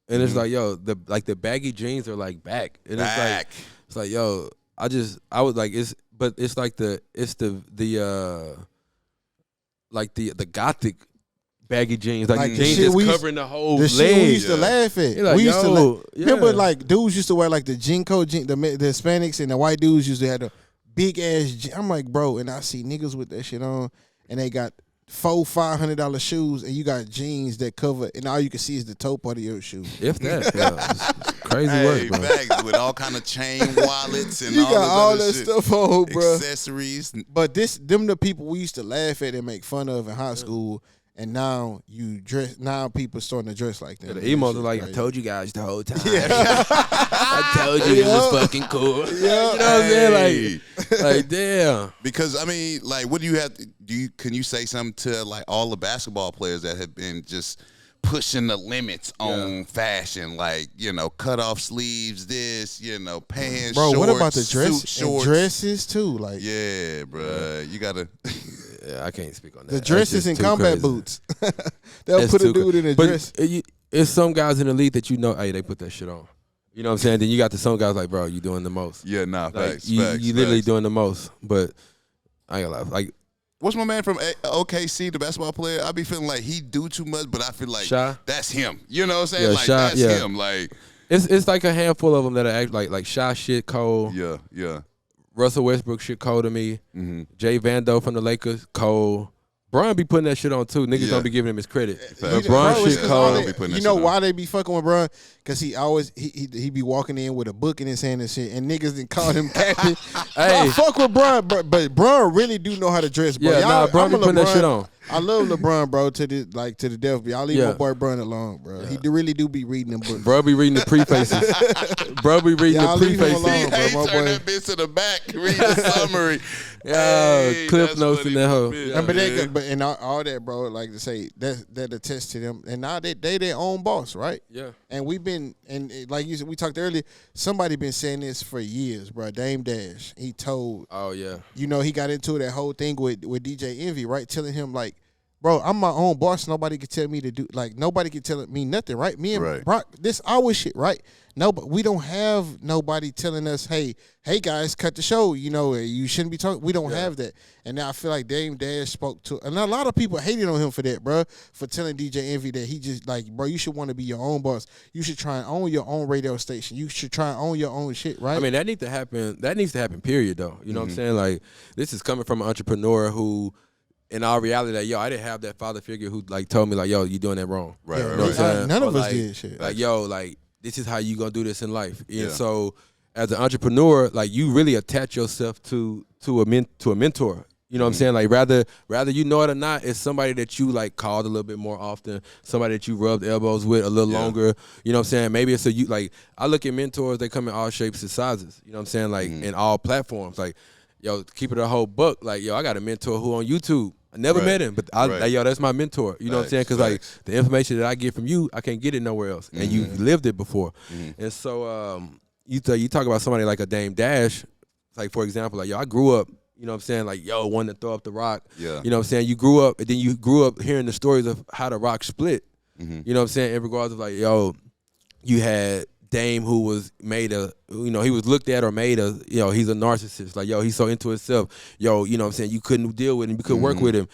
[SPEAKER 1] and it's like, yo, the baggy jeans are like back, and it's like, yo, I was like, it's like the gothic baggy jeans, like the jeans that's covering the whole leg.
[SPEAKER 3] Shit we used to laugh at.
[SPEAKER 1] Like,
[SPEAKER 3] we used to remember like dudes used to wear like the Jinko, the Hispanics and the white dudes used to have the big ass. I'm like, bro, and I see niggas with that shit on, and they got $400-$500 shoes, and you got jeans that cover, and all you can see is the toe part of your shoe.
[SPEAKER 1] If that, it's crazy work, bro.
[SPEAKER 2] Bags with all kind of chain wallets and
[SPEAKER 3] you
[SPEAKER 2] all
[SPEAKER 3] got all
[SPEAKER 2] that
[SPEAKER 3] shit. Stuff on, bro.
[SPEAKER 2] Accessories.
[SPEAKER 3] But them the people we used to laugh at and make fun of in high school. And now now people starting to dress like that.
[SPEAKER 1] The emos are like, I told you guys the whole time. I told you it was fucking cool. You know what I'm saying? Like damn.
[SPEAKER 2] Because I mean, like, what do you have? Can you say something to like all the basketball players that have been just pushing the limits on fashion, like, you know, cut off sleeves, this, you know, pants,
[SPEAKER 3] bro,
[SPEAKER 2] shorts,
[SPEAKER 3] what about the
[SPEAKER 2] shorts,
[SPEAKER 3] dresses too? Like,
[SPEAKER 2] yeah, bro, you gotta.
[SPEAKER 1] Yeah, I can't speak on that.
[SPEAKER 3] The dresses and combat boots. They'll put a dude in a dress.
[SPEAKER 1] It's some guys in the league that you know, hey, they put that shit on. You know what I'm saying? Then you got some guys like, bro, you doing the most.
[SPEAKER 2] Yeah, nah,
[SPEAKER 1] like,
[SPEAKER 2] facts.
[SPEAKER 1] You literally doing the most. But I ain't gonna lie. Like,
[SPEAKER 2] what's my man from OKC, the basketball player? I be feeling like he do too much, but I feel like that's him. You know what I'm saying?
[SPEAKER 1] Yeah,
[SPEAKER 2] like, that's him. Like,
[SPEAKER 1] It's like a handful of them that are act like Shy shit cold.
[SPEAKER 2] Yeah.
[SPEAKER 1] Russell Westbrook shit cold to me. Jay Vando from the Lakers cold. Bron be putting that shit on too. Niggas don't be giving him his credit. But Bron shit cold.
[SPEAKER 3] You know why they be fucking with Bron? Because he always he be walking in with a book in his hand and shit, and niggas didn't call him captain. I fuck with Bron, but Bron really do know how to dress, bro.
[SPEAKER 1] Yeah, Bron be putting that shit on.
[SPEAKER 3] I love LeBron, bro, to the death. Y'all leave my boy Bron alone, bro. He really do be reading them books.
[SPEAKER 1] Bro be reading the prefaces. Bro be reading the prefaces.
[SPEAKER 2] He ain't turn that bitch to the back, read the summary.
[SPEAKER 1] Cliff notes in that hoe.
[SPEAKER 3] But and all that, bro, like to say, that attests to them. And now they their own boss, right? Yeah. And we've been, and like you said, we talked earlier, somebody been saying this for years, bro. Dame Dash, he told.
[SPEAKER 1] Oh, yeah.
[SPEAKER 3] You know, he got into that whole thing with DJ Envy, right? Telling him, like, bro, I'm my own boss. Nobody can tell me to do, like, nobody can tell me nothing, right? Me and Brock, this our shit, right? No, but we don't have nobody telling us, hey guys, cut the show. You know, you shouldn't be talking. We don't have that. And now I feel like Dame Dash spoke to, and a lot of people hated on him for that, bro, for telling DJ Envy that he just, like, bro, you should want to be your own boss. You should try and own your own radio station. You should try and own your own shit, right?
[SPEAKER 1] I mean, that needs to happen. That needs to happen, period, though. You know what I'm saying? Like, this is coming from an entrepreneur who, in our reality, that, yo, I didn't have that father figure who, like, told me, like, yo, you doing that wrong.
[SPEAKER 2] Right.
[SPEAKER 1] You know what I'm saying?
[SPEAKER 3] None of us did shit.
[SPEAKER 1] Like, yo, like, this is how you gonna do this in life. And so, as an entrepreneur, like, you really attach yourself to a mentor. You know what I'm saying? Like, rather you know it or not, it's somebody that you, like, called a little bit more often, somebody that you rubbed elbows with a little longer. You know what I'm saying? Maybe it's like, I look at mentors, they come in all shapes and sizes. You know what I'm saying? Like, in all platforms. Like, yo, keep it a whole buck. Like, yo, I got a mentor who on YouTube. I never met him, but like, yo, that's my mentor. You know what I'm saying? Because, like, the information that I get from you, I can't get it nowhere else. And you've lived it before. And so you talk about somebody like a Dame Dash, like, for example, like, yo, I grew up, you know what I'm saying, like, yo, wanting to throw up the rock. Yeah. You know what I'm saying? You grew up, and then you grew up hearing the stories of how the rock split. You know what I'm saying? In regards of, like, yo, you had Dame who was made a, you know, he was looked at or made a, you know, he's a narcissist. Like, yo, he's so into himself. Yo, you know what I'm saying? You couldn't deal with him. You couldn't work with him.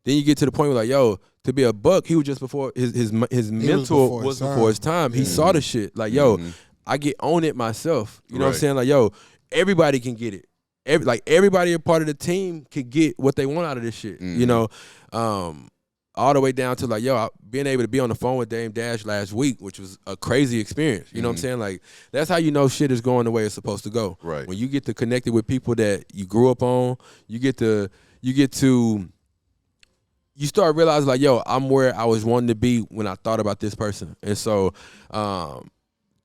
[SPEAKER 1] Then you get to the point where, like, yo, to be a buck, he was just before his mentor was before his time. He saw the shit. Like, yo, I get on it myself. You know what I'm saying? Like, yo, everybody can get it. Everybody a part of the team can get what they want out of this shit. You know, all the way down to, like, yo, being able to be on the phone with Dame Dash last week, which was a crazy experience. You know what I'm saying? Like, that's how you know shit is going the way it's supposed to go. Right. When you get to connect it with people that you grew up on, you start realizing, like, yo, I'm where I was wanting to be when I thought about this person. And so,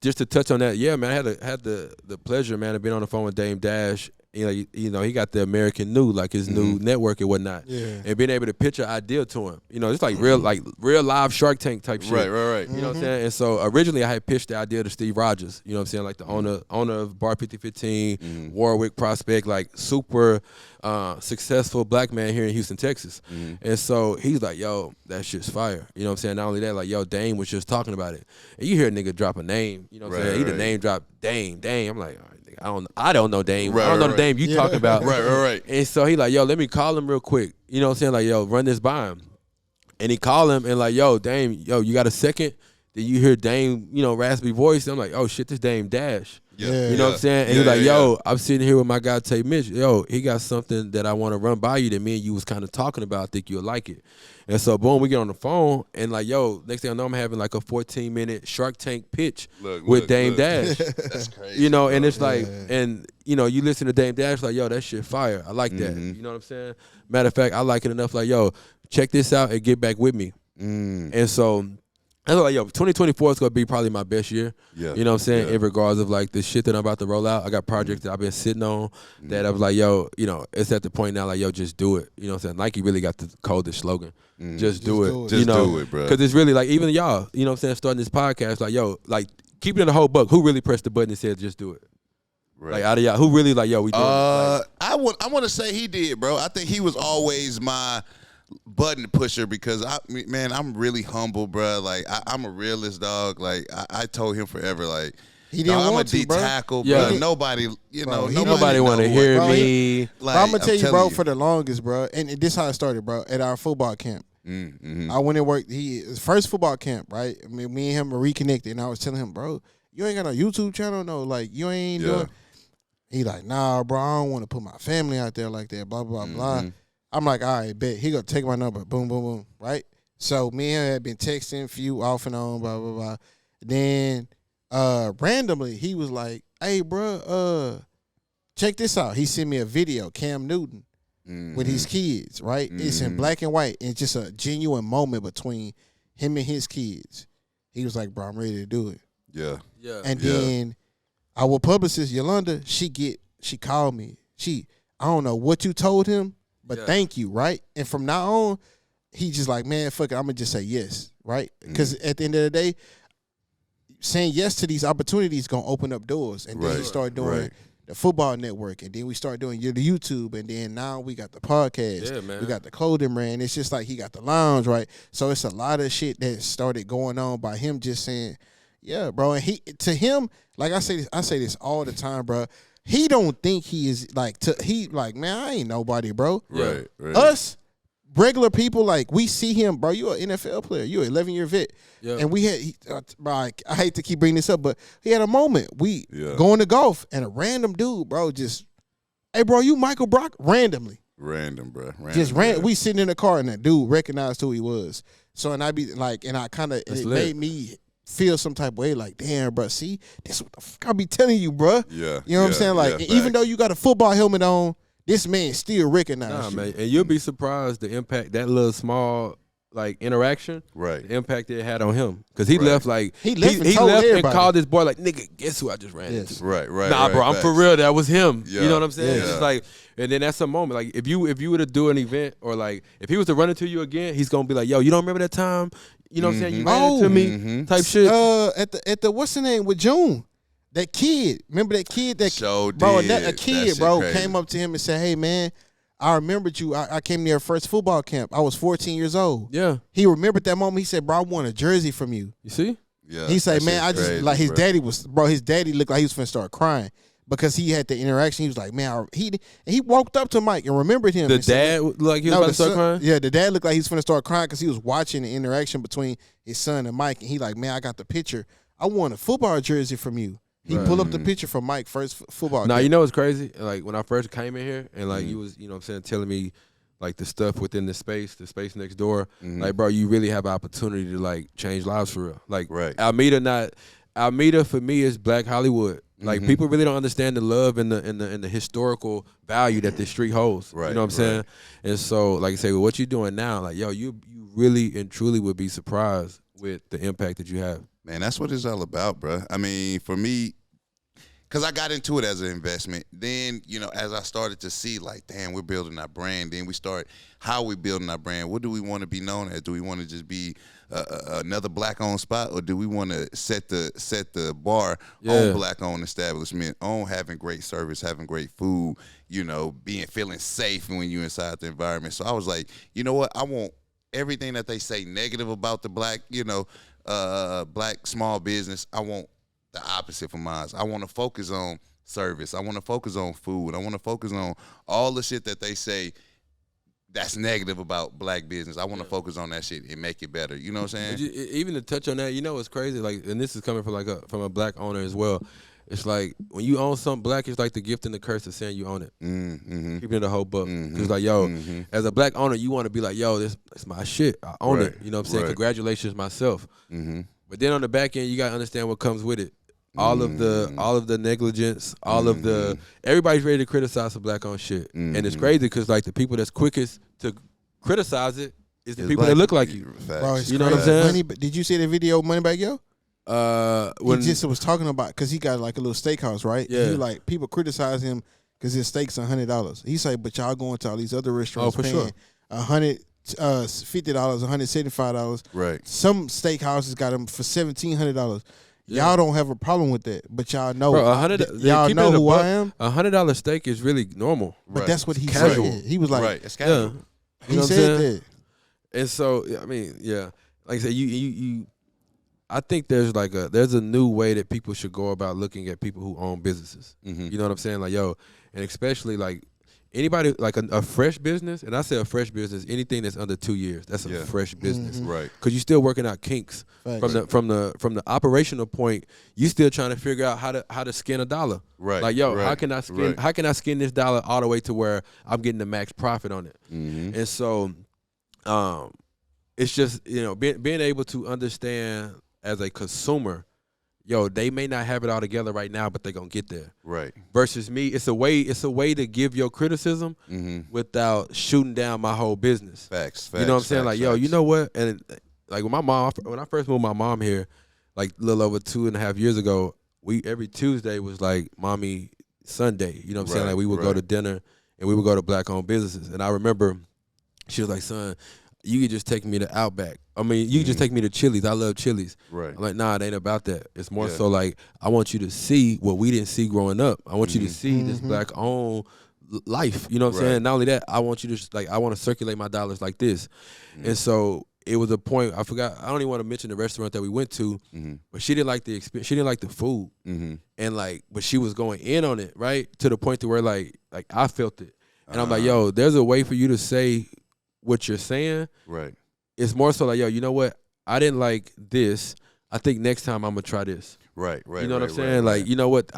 [SPEAKER 1] just to touch on that, yeah, man, I had the pleasure, man, of being on the phone with Dame Dash. You know, he got the American New, like, his new network and whatnot, and being able to pitch an idea to him. You know, it's like real live Shark Tank type shit. Right. You know what I'm saying? And so originally I had pitched the idea to Steve Rogers. You know what I'm saying? Like, the owner of Bar 5015, Warwick prospect, like, super successful black man here in Houston, Texas. And so he's like, yo, that shit's fire. You know what I'm saying? Not only that, like, yo, Dame was just talking about it. And you hear a nigga drop a name. You know what I'm saying? He the name drop Dame. I'm like, all right, I don't know Dame. I don't know the Dame you talking about. Right. And so he like, yo, let me call him real quick. You know what I'm saying? Like, yo, run this by him. And he call him and, like, yo, Dame, yo, you got a second? Then you hear Dame, you know, raspy voice. I'm like, oh shit, this Dame Dash. You know what I'm saying? And he's like, yo, I'm sitting here with my guy Tay Mitch. Yo, he got something that I want to run by you that me and you was kind of talking about. I think you'll like it. And so, boom, we get on the phone, and, like, yo, next thing I know, I'm having, like, a 14-minute Shark Tank pitch with Dame Dash. That's crazy. You know, and it's like, and, you know, you listen to Dame Dash, like, yo, that shit fire. I like that. You know what I'm saying? Matter of fact, I like it enough, like, yo, check this out and get back with me. And so I was like, yo, 2024 is going to be probably my best year. You know what I'm saying? In regards of, like, the shit that I'm about to roll out. I got projects that I've been sitting on that I was like, yo, you know, it's at the point now, like, yo, just do it. You know what I'm saying? Nike really got the coldest slogan. Just do it.
[SPEAKER 2] Just
[SPEAKER 1] do
[SPEAKER 2] it, bro.
[SPEAKER 1] Because it's really, like, even y'all, you know what I'm saying, starting this podcast, like, yo, like, keeping it a whole buck, who really pressed the button and said, just do it? Like, out of y'all, who really, like, yo, we doing it? Like,
[SPEAKER 2] I want to say he did, bro. I think he was always my button pusher because, I'm really humble, bro. Like, I'm a realist, dog. Like, I told him forever, like,
[SPEAKER 3] he didn't
[SPEAKER 2] I'm
[SPEAKER 3] want
[SPEAKER 2] a
[SPEAKER 3] to, bro.
[SPEAKER 2] D-tackle, bro. Nobody, you know,
[SPEAKER 1] nobody want to hear me.
[SPEAKER 3] Like, I'm going to tell you, bro, for the longest, bro, and this is how it started, bro, at our football camp. I went and worked his first football camp, right? I mean, me and him were reconnected, and I was telling him, bro, you ain't got no YouTube channel, no, like you ain't doing. He like, nah, bro, I don't want to put my family out there like that, blah, blah, blah. I'm like, all right, bet. He gonna take my number, boom, boom, boom, right? So me and him had been texting, few off and on, blah, blah, blah. Then randomly, he was like, hey, bro, check this out. He sent me a video, Cam Newton, with his kids, right? It's in black and white, and just a genuine moment between him and his kids. He was like, bro, I'm ready to do it.
[SPEAKER 2] Yeah.
[SPEAKER 3] And then our publicist, Yolanda, she called me. I don't know what you told him, but thank you, right? And from now on, he just like, man, fuck it, I'm going to just say yes, right? Because at the end of the day, saying yes to these opportunities going to open up doors. And then he started doing the football network, and then we started doing the YouTube, and then now we got the podcast. Yeah, man. We got the clothing brand. It's just like he got the lounge, right? So it's a lot of shit that started going on by him just saying, yeah, bro. And to him, like I say this all the time, bro. He don't think he is like man, I ain't nobody, bro.
[SPEAKER 2] Right.
[SPEAKER 3] Us regular people, like we see him, bro. You an NFL player. You an 11-year vet. Yeah. And we had, bro, I hate to keep bringing this up, but he had a moment. We going to golf, and a random dude, bro, just, hey, bro, you Michael Brock? Randomly.
[SPEAKER 2] Random, bro.
[SPEAKER 3] We sitting in the car, and that dude recognized who he was. So, and I be like, and I kind of, it made me feel some type of way, like, damn, bro, see, this what the fuck I be telling you, bro.
[SPEAKER 2] Yeah.
[SPEAKER 3] You know what I'm saying? Like, even though you got a football helmet on, this man still recognized you.
[SPEAKER 1] Man, and you'll be surprised the impact that little small like interaction,
[SPEAKER 2] the
[SPEAKER 1] impact it had on him, because he left like
[SPEAKER 3] he left
[SPEAKER 1] and called this boy like, nigga, guess who I just ran into?
[SPEAKER 2] Right.
[SPEAKER 1] Nah, bro, I'm for real. That was him.
[SPEAKER 2] Yeah.
[SPEAKER 1] You know what I'm saying?
[SPEAKER 2] Yeah.
[SPEAKER 1] It's just like, and then that's a moment. Like if you were to do an event, or like if he was to run into you again, he's gonna be like, yo, you don't remember that time? You know what I'm saying? You ran into me, type shit.
[SPEAKER 3] At the what's the name with June? That kid, remember that kid? That bro, a kid, bro, came up to him and said, hey man, I remembered you. I came to your first football camp. I was 14 years old.
[SPEAKER 1] Yeah.
[SPEAKER 3] He remembered that moment. He said, bro, I want a jersey from you.
[SPEAKER 1] You see?
[SPEAKER 2] Yeah.
[SPEAKER 3] He said, man, I just crazy, like his daddy was, bro, his daddy looked like he was finna start crying because he had the interaction. He was like, man, he walked up to Mike and remembered him.
[SPEAKER 1] The dad looked like he was about to start crying?
[SPEAKER 3] Yeah, the dad looked like he was finna start crying because he was watching the interaction between his son and Mike. And he like, man, I got the picture. I want a football jersey from you. He pulled up the picture from Mike first football.
[SPEAKER 1] Now, you know what's crazy? Like when I first came in here and like you was, you know what I'm saying, telling me like the stuff within the space next door. Like, bro, you really have an opportunity to like change lives for real. Like Alameda for me is Black Hollywood. Like people really don't understand the love and the historical value that this street holds. Right. You know what I'm saying? And so, like I say, with what you're doing now, like, yo, you really and truly would be surprised with the impact that you have.
[SPEAKER 2] Man, that's what it's all about, bro. I mean, for me, because I got into it as an investment. Then, you know, as I started to see, like, damn, we're building our brand. Then we start, how are we building our brand? What do we want to be known as? Do we want to just be another Black-owned spot, or do we want to set the bar on Black-owned establishment, on having great service, having great food, you know, feeling safe when you're inside the environment? So I was like, you know what? I want everything that they say negative about the Black, you know, Black small business. I want the opposite for mine. I want to focus on service. I want to focus on food. I want to focus on all the shit that they say that's negative about Black business. I want to focus on that shit and make it better. You know what I'm saying?
[SPEAKER 1] Even to touch on that, you know what's crazy? Like, and this is coming from from a Black owner as well. It's like when you own something Black, it's like the gift and the curse of saying you own it. Keeping it a whole book. Because like, yo, as a Black owner, you want to be like, yo, this my shit. I own it. You know what I'm saying? Congratulations myself. But then on the back end, you gotta understand what comes with it. All of the negligence, all of the everybody's ready to criticize some Black-owned shit, and it's crazy because like the people that's quickest to criticize it is the people that look like you.
[SPEAKER 3] Bro,
[SPEAKER 1] you know what I'm saying?
[SPEAKER 3] Did you see the video of Moneybagg Yo?
[SPEAKER 1] When
[SPEAKER 3] he just was talking about, because he got like a little steakhouse, right?
[SPEAKER 1] Yeah.
[SPEAKER 3] He like, people criticize him because his steak's $100. He say, but y'all going to all these other restaurants paying $150, $175.
[SPEAKER 2] Right.
[SPEAKER 3] Some steakhouses got them for $1,700. Y'all don't have a problem with that, but y'all know.
[SPEAKER 1] Bro,
[SPEAKER 3] y'all know who I am.
[SPEAKER 1] $100 steak is really normal.
[SPEAKER 3] But that's what he
[SPEAKER 1] casual.
[SPEAKER 3] said. He was like,
[SPEAKER 2] it's casual.
[SPEAKER 1] You know
[SPEAKER 3] he said that.
[SPEAKER 1] And so, I mean, like I said, you I think there's a new way that people should go about looking at people who own businesses. You know what I'm saying? Like, yo, and especially like anybody like a fresh business, and I say a fresh business, anything that's under 2 years, that's a fresh business,
[SPEAKER 2] right?
[SPEAKER 1] Because you're still working out kinks from the operational point. You still trying to figure out how to skin a dollar,
[SPEAKER 2] right?
[SPEAKER 1] Like how can I skin this dollar all the way to where I'm getting the max profit on it, and so it's just being able to understand as a consumer. They may not have it all together right now, but they're gonna get there.
[SPEAKER 2] Right.
[SPEAKER 1] Versus me, it's a way to give your criticism without shooting down my whole business.
[SPEAKER 2] Facts.
[SPEAKER 1] You know what I'm saying? Like, you know what? And like when I first moved my mom here, like a little over 2.5 years ago, every Tuesday was like Mommy Sunday. You know what I'm saying? Like we would go to dinner and we would go to black-owned businesses. And I remember she was like, son, you could just take me to Outback. I mean, you could just take me to Chili's. I love Chili's.
[SPEAKER 2] Right.
[SPEAKER 1] I'm like, nah, it ain't about that. It's more so like I want you to see what we didn't see growing up. I want you to see this black-owned life. You know what I'm saying? Not only that, I want you to I want to circulate my dollars like this. And so it was a point. I forgot. I don't even want to mention the restaurant that we went to, but she didn't like the experience. She didn't like the food, and but she was going in on it, right, to the point to where like I felt it, and I'm like, yo, there's a way for you to say what you're saying.
[SPEAKER 2] Right.
[SPEAKER 1] It's more so like, yo, you know what? I didn't like this. I think next time I'm gonna try this.
[SPEAKER 2] Right.
[SPEAKER 1] You know what I'm saying? Like, you know what?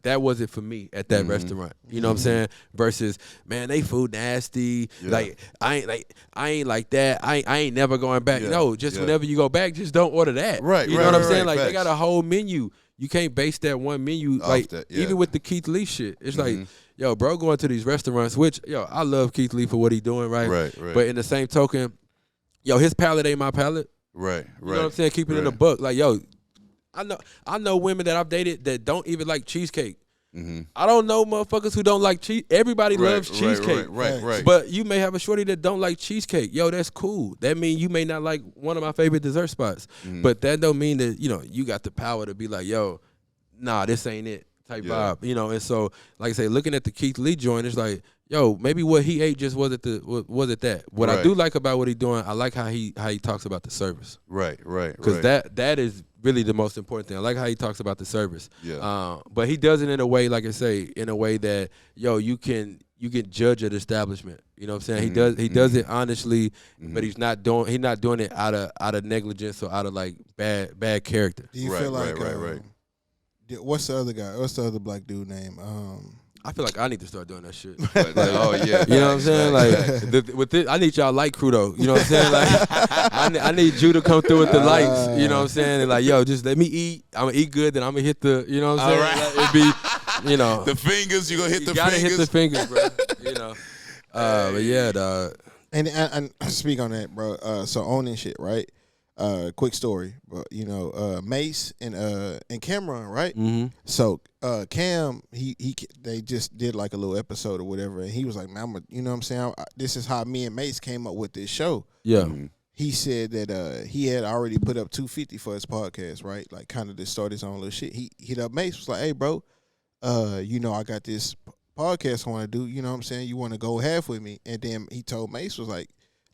[SPEAKER 1] That wasn't for me at that restaurant. You know what I'm saying? Versus, man, they food nasty. Yeah. Like I ain't like that. I ain't never going back. Yeah. No, just whenever you go back, just don't order that.
[SPEAKER 2] Right.
[SPEAKER 1] You know what I'm saying? Like, they got a whole menu. You can't base that one menu off that, even with the Keith Lee shit. It's like, yo, bro, going to these restaurants, which, I love Keith Lee for what he doing, right?
[SPEAKER 2] Right.
[SPEAKER 1] But in the same token, yo, his palate ain't my palate.
[SPEAKER 2] Right.
[SPEAKER 1] You know what I'm saying? Keep it in the book. Like, yo, I know women that I've dated that don't even like cheesecake. I don't know motherfuckers who don't like cheese. Everybody loves cheesecake.
[SPEAKER 2] Right.
[SPEAKER 1] But you may have a shorty that don't like cheesecake. Yo, that's cool. That means you may not like one of my favorite dessert spots. But that don't mean that, you got the power to be like, yo, nah, this ain't it type vibe. And so, like I say, looking at the Keith Lee joint, it's like, yo, maybe what he ate just wasn't that. What I do like about what he's doing, I like how he talks about the service. Right. Because that is really the most important thing. I like how he talks about the service. Yeah. But he does it in a way, like I say, in a way that, yo, you can judge an establishment. You know what I'm saying? He does it honestly, but he's not doing it out of negligence or out of like bad character.
[SPEAKER 3] Do you feel like what's the other guy? What's the other black dude name?
[SPEAKER 1] I feel like I need to start doing that shit.
[SPEAKER 2] Like, oh yeah,
[SPEAKER 1] you know what I'm saying? Like with this, I need y'all light crew though. You know what I'm saying? Like I need you to come through with the lights. You know what I'm saying? And like, yo, just let me eat. I'm gonna eat good, then I'm gonna hit the. You know what I'm saying?
[SPEAKER 2] Right.
[SPEAKER 1] Like, it'd be,
[SPEAKER 2] the fingers. You gonna hit the
[SPEAKER 1] gotta
[SPEAKER 2] fingers.
[SPEAKER 1] Hit the fingers, bro. But yeah, dog.
[SPEAKER 3] And speak on that, bro. So owning shit, right? Quick story, but Mace and Cameron, right? So Cam, they just did like a little episode or whatever, and he was like, man, you know what I'm saying? This is how me and Mace came up with this show.
[SPEAKER 1] Yeah.
[SPEAKER 3] He said that he had already put up $250 for his podcast, right? Like kind of to start his own little shit. He hit up Mace, was like, hey, bro, I got this podcast I want to do. You know what I'm saying? You want to go half with me? And then he told Mace was like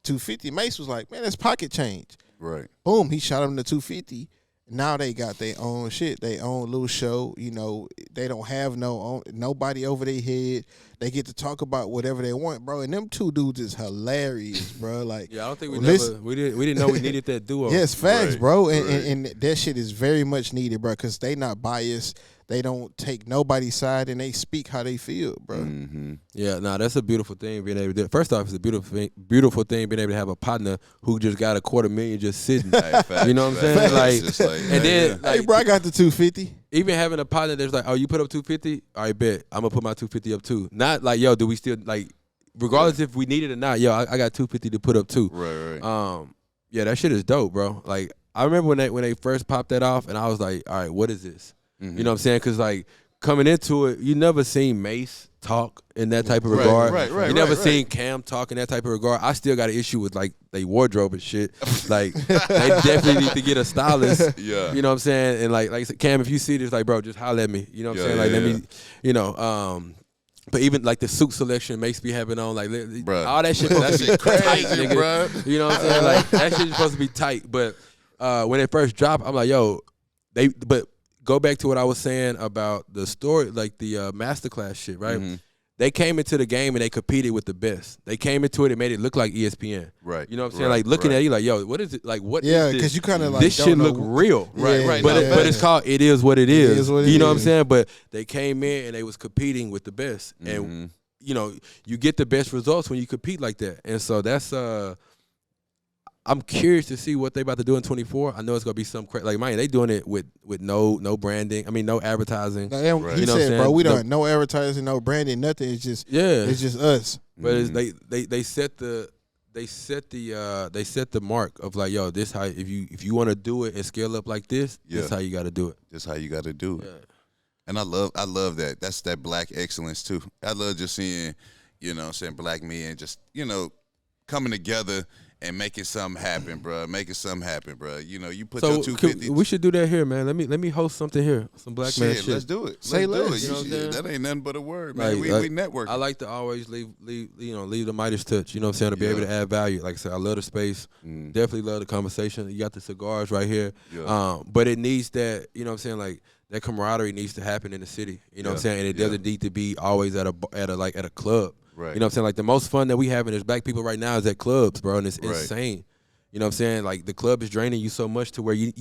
[SPEAKER 3] $250. Mace was like, man, that's pocket change.
[SPEAKER 2] Right.
[SPEAKER 3] Boom, he shot him to $250. Now they got their own shit, their own little show. They don't have nobody over their head. They get to talk about whatever they want, bro. And them two dudes is hilarious, bro. Like,
[SPEAKER 1] yeah, I don't think we didn't know we needed that duo.
[SPEAKER 3] Yes, facts, bro. And that shit is very much needed, bro, because they not biased. They don't take nobody's side, and they speak how they feel, bro.
[SPEAKER 1] Yeah, that's a beautiful thing being able to do it. First off, it's a beautiful thing being able to have a partner who just got $250,000 just sitting. You know what I'm saying? And then,
[SPEAKER 3] hey, bro, I got the $250.
[SPEAKER 1] Even having a partner that's like, oh, you put up $250? All right, bet. I'm gonna put my $250 up too. Not like, yo, do we still like, regardless if we need it or not? Yo, I got $250 to put up too.
[SPEAKER 2] Right.
[SPEAKER 1] Yeah, that shit is dope, bro. Like, I remember when they first popped that off, and I was like, all right, what is this? You know what I'm saying? Because, like, coming into it, you never seen Mace talk in that type of regard. You never seen Cam talk in that type of regard. I still got an issue with, like, they wardrobe and shit. Like, they definitely need to get a stylist.
[SPEAKER 2] Yeah.
[SPEAKER 1] You know what I'm saying? And, like I said, Cam, if you see this, like, bro, just holler at me. You know what I'm saying? Like, let me, but even, like, the suit selection Mace be having on, like, all that shit supposed to be
[SPEAKER 2] crazy,
[SPEAKER 1] tight, nigga.
[SPEAKER 2] bro.
[SPEAKER 1] You know what I'm saying? Like, that shit is supposed to be tight. But when it first dropped, I'm like, yo, go back to what I was saying about the story, like the masterclass shit, right? they came into the game and they competed with the best. They came into it and made it look like ESPN.
[SPEAKER 2] Right.
[SPEAKER 1] You know what I'm saying? Like looking at you like, yo, what is it? Like what?
[SPEAKER 3] Yeah,
[SPEAKER 1] is
[SPEAKER 3] because
[SPEAKER 1] this?
[SPEAKER 3] you kind of like
[SPEAKER 1] this shit look real.
[SPEAKER 2] Right.
[SPEAKER 1] But it's called It Is What It Is.
[SPEAKER 3] It Is What It
[SPEAKER 1] You know what I'm
[SPEAKER 3] Is.
[SPEAKER 1] saying? But they came in and they was competing with the best, and you know you get the best results when you compete like that. And so that's I'm curious to see what they about to do in 24. I know it's gonna be some crazy. Like, man, they doing it with no branding. I mean, no advertising.
[SPEAKER 3] Like,
[SPEAKER 2] Right.
[SPEAKER 3] he
[SPEAKER 1] You know what I'm
[SPEAKER 3] said, bro,
[SPEAKER 1] saying?
[SPEAKER 3] we don't no advertising, no branding, nothing. It's just it's just us.
[SPEAKER 1] But it's, they set the mark of like, yo, this how if you want to do it and scale up like this, this how you got to do it.
[SPEAKER 2] This how you got to do it.
[SPEAKER 1] Yeah.
[SPEAKER 2] And I love that. That's that black excellence too. I love just seeing, you know what I'm saying, black men just, you know, coming together and making something happen, bro. Making something happen, bro. You know, you put your 250.
[SPEAKER 1] We should do that here, man. Let me host something here. Some black man shit.
[SPEAKER 2] Let's do it.
[SPEAKER 3] Say
[SPEAKER 2] let's do
[SPEAKER 3] less.
[SPEAKER 2] it.
[SPEAKER 1] You know what I'm saying?
[SPEAKER 2] That ain't nothing but a word, man.
[SPEAKER 1] Like,
[SPEAKER 2] we network.
[SPEAKER 1] I like to always leave the Midas touch. You know what I'm saying? To be able to add value. Like I said, I love the space. Definitely love the conversation. You got the cigars right here.
[SPEAKER 2] Yeah.
[SPEAKER 1] But it needs that. You know what I'm saying? Like that camaraderie needs to happen in the city. You know what I'm saying? And it doesn't need to be always at a club.
[SPEAKER 2] Right.
[SPEAKER 1] You know what I'm saying? Like the most fun that we having as black people right now is at clubs, bro, and it's insane. You know what I'm saying? Like the club is draining you so much to where you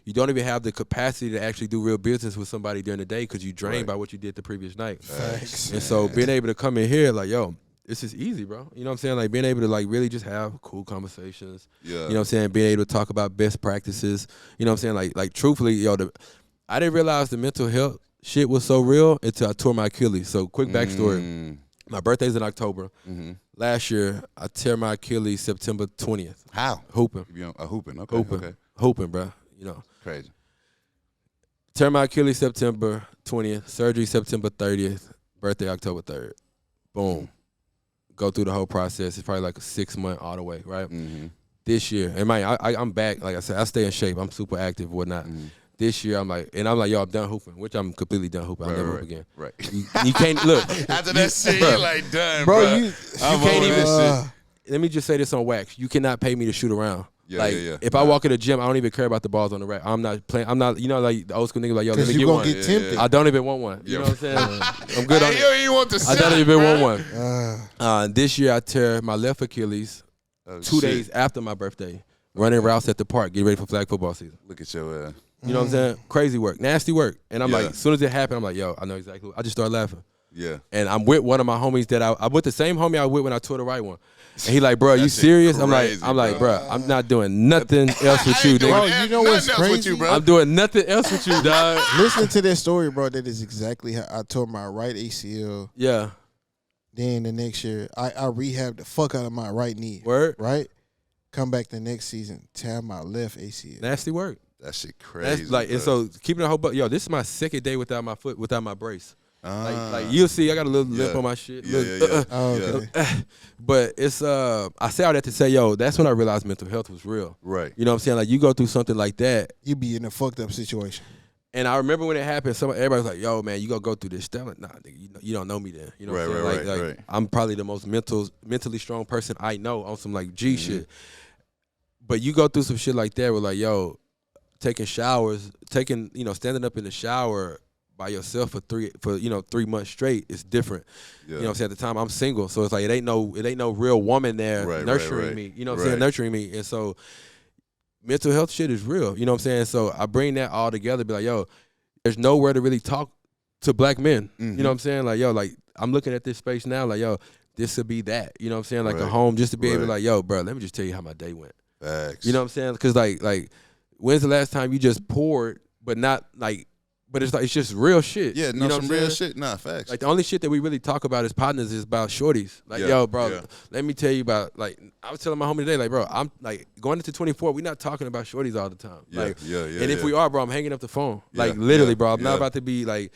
[SPEAKER 1] don't even have the capacity to actually do real business with somebody during the day because you drained by what you did the previous night.
[SPEAKER 3] Facts.
[SPEAKER 1] And so being able to come in here like, yo, this is easy, bro. You know what I'm saying? Like being able to like really just have cool conversations.
[SPEAKER 2] Yeah.
[SPEAKER 1] You know what I'm saying? Being able to talk about best practices. You know what I'm saying? Like truthfully, yo, I didn't realize the mental health shit was so real until I tore my Achilles. So quick backstory. My birthday's in October. Last year, I tear my Achilles September 20th.
[SPEAKER 2] How?
[SPEAKER 1] Hooping.
[SPEAKER 2] Hooping. Okay.
[SPEAKER 1] Hooping, bro. You know.
[SPEAKER 2] Crazy.
[SPEAKER 1] Tear my Achilles September 20th. Surgery September 30th. Birthday October 3rd. Boom. Go through the whole process. It's probably like a 6-month all the way, right? This year, and man, I'm back. Like I said, I stay in shape. I'm super active, whatnot. This year, I'm like, yo, I'm done hooping, which I'm completely done hooping. I'll never hoop again.
[SPEAKER 2] Right.
[SPEAKER 1] You can't look
[SPEAKER 2] After that shit, you like done,
[SPEAKER 3] Bro,
[SPEAKER 2] bro.
[SPEAKER 3] you
[SPEAKER 1] can't even.
[SPEAKER 2] This shit.
[SPEAKER 1] Let me just say this on wax. You cannot pay me to shoot around.
[SPEAKER 2] Yeah.
[SPEAKER 1] If I walk in the gym, I don't even care about the balls on the rack. I'm not playing. I'm not, you know, like the old school nigga, like, yo, let me
[SPEAKER 3] you
[SPEAKER 1] get
[SPEAKER 3] gonna
[SPEAKER 1] one.
[SPEAKER 3] get tempted.
[SPEAKER 1] I don't even want one. You know what I'm saying? I'm good on it.
[SPEAKER 2] You want the
[SPEAKER 1] I don't even want
[SPEAKER 3] Uh,
[SPEAKER 1] one. This year, I tear my left Achilles 2 days after my birthday, running routes at the park, getting ready for flag football season.
[SPEAKER 2] Look at your
[SPEAKER 1] You know what I'm saying? Crazy work, nasty work. And I'm like, as soon as it happened, I'm like, yo, I know exactly. I just started laughing.
[SPEAKER 2] Yeah.
[SPEAKER 1] And I'm with one of my homies that I'm with the same homie I was with when I tore the right one. And he like, bro, you serious?
[SPEAKER 2] Crazy,
[SPEAKER 1] I'm like, bro, I'm not doing nothing else with you,
[SPEAKER 3] Bro,
[SPEAKER 1] nigga.
[SPEAKER 3] you know what's
[SPEAKER 2] Nothing else with
[SPEAKER 3] crazy?
[SPEAKER 2] you, bro.
[SPEAKER 1] I'm doing nothing else with you, dog.
[SPEAKER 3] Listen to that story, bro. That is exactly how I tore my right ACL.
[SPEAKER 1] Yeah.
[SPEAKER 3] Then the next year, I rehabbed the fuck out of my right knee.
[SPEAKER 1] Word.
[SPEAKER 3] Right? Come back the next season, tear my left ACL.
[SPEAKER 1] Nasty work.
[SPEAKER 2] That shit crazy.
[SPEAKER 1] That's like, and so keeping the whole, yo, this is my second day without my foot, without my brace. Like you'll see, I got a little lip on my shit.
[SPEAKER 3] Okay.
[SPEAKER 1] But it's I say all that to say, yo, that's when I realized mental health was real.
[SPEAKER 2] Right.
[SPEAKER 1] You know what I'm saying? Like you go through something like that.
[SPEAKER 3] You be in a fucked up situation.
[SPEAKER 1] And I remember when it happened, everybody was like, yo, man, you gonna go through this. I'm like, nah, nigga, you don't know me then. You know what I'm saying? Like, I'm probably the most mentally strong person I know on some like G shit. But you go through some shit like that where like, yo, taking showers, standing up in the shower by yourself for 3 months straight is different. You know what I'm saying? At the time I'm single, so it's like it ain't no real woman there nurturing me. You know what I'm saying? Nurturing me. And so mental health shit is real. You know what I'm saying? So I bring that all together, be like, yo, there's nowhere to really talk to black men. You know what I'm saying? Like, yo, like I'm looking at this space now, like, yo, this would be that. You know what I'm saying? Like a home just to be able to like, yo, bro, let me just tell you how my day went.
[SPEAKER 2] Facts.
[SPEAKER 1] You know what I'm saying? Because like when's the last time you just poured, but not like, but it's like it's just real shit.
[SPEAKER 2] Yeah, no,
[SPEAKER 1] you know
[SPEAKER 2] some real shit. Nah, facts.
[SPEAKER 1] Like the only shit that we really talk about as partners is about shorties. Like, yo, bro, let me tell you about, like, I was telling my homie today, like, bro, I'm like going into 24, we're not talking about shorties all the time. Like, and if we are, bro, I'm hanging up the phone. Like literally, bro, I'm not about to be like,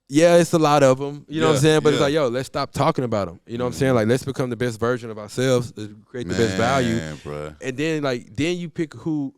[SPEAKER 1] yeah, it's a lot of them. You know what I'm saying? But it's like, yo, let's stop talking about them. You know what I'm saying? Like, let's become the best version of ourselves, let's create the best value.
[SPEAKER 2] Bruh.
[SPEAKER 1] And then you pick who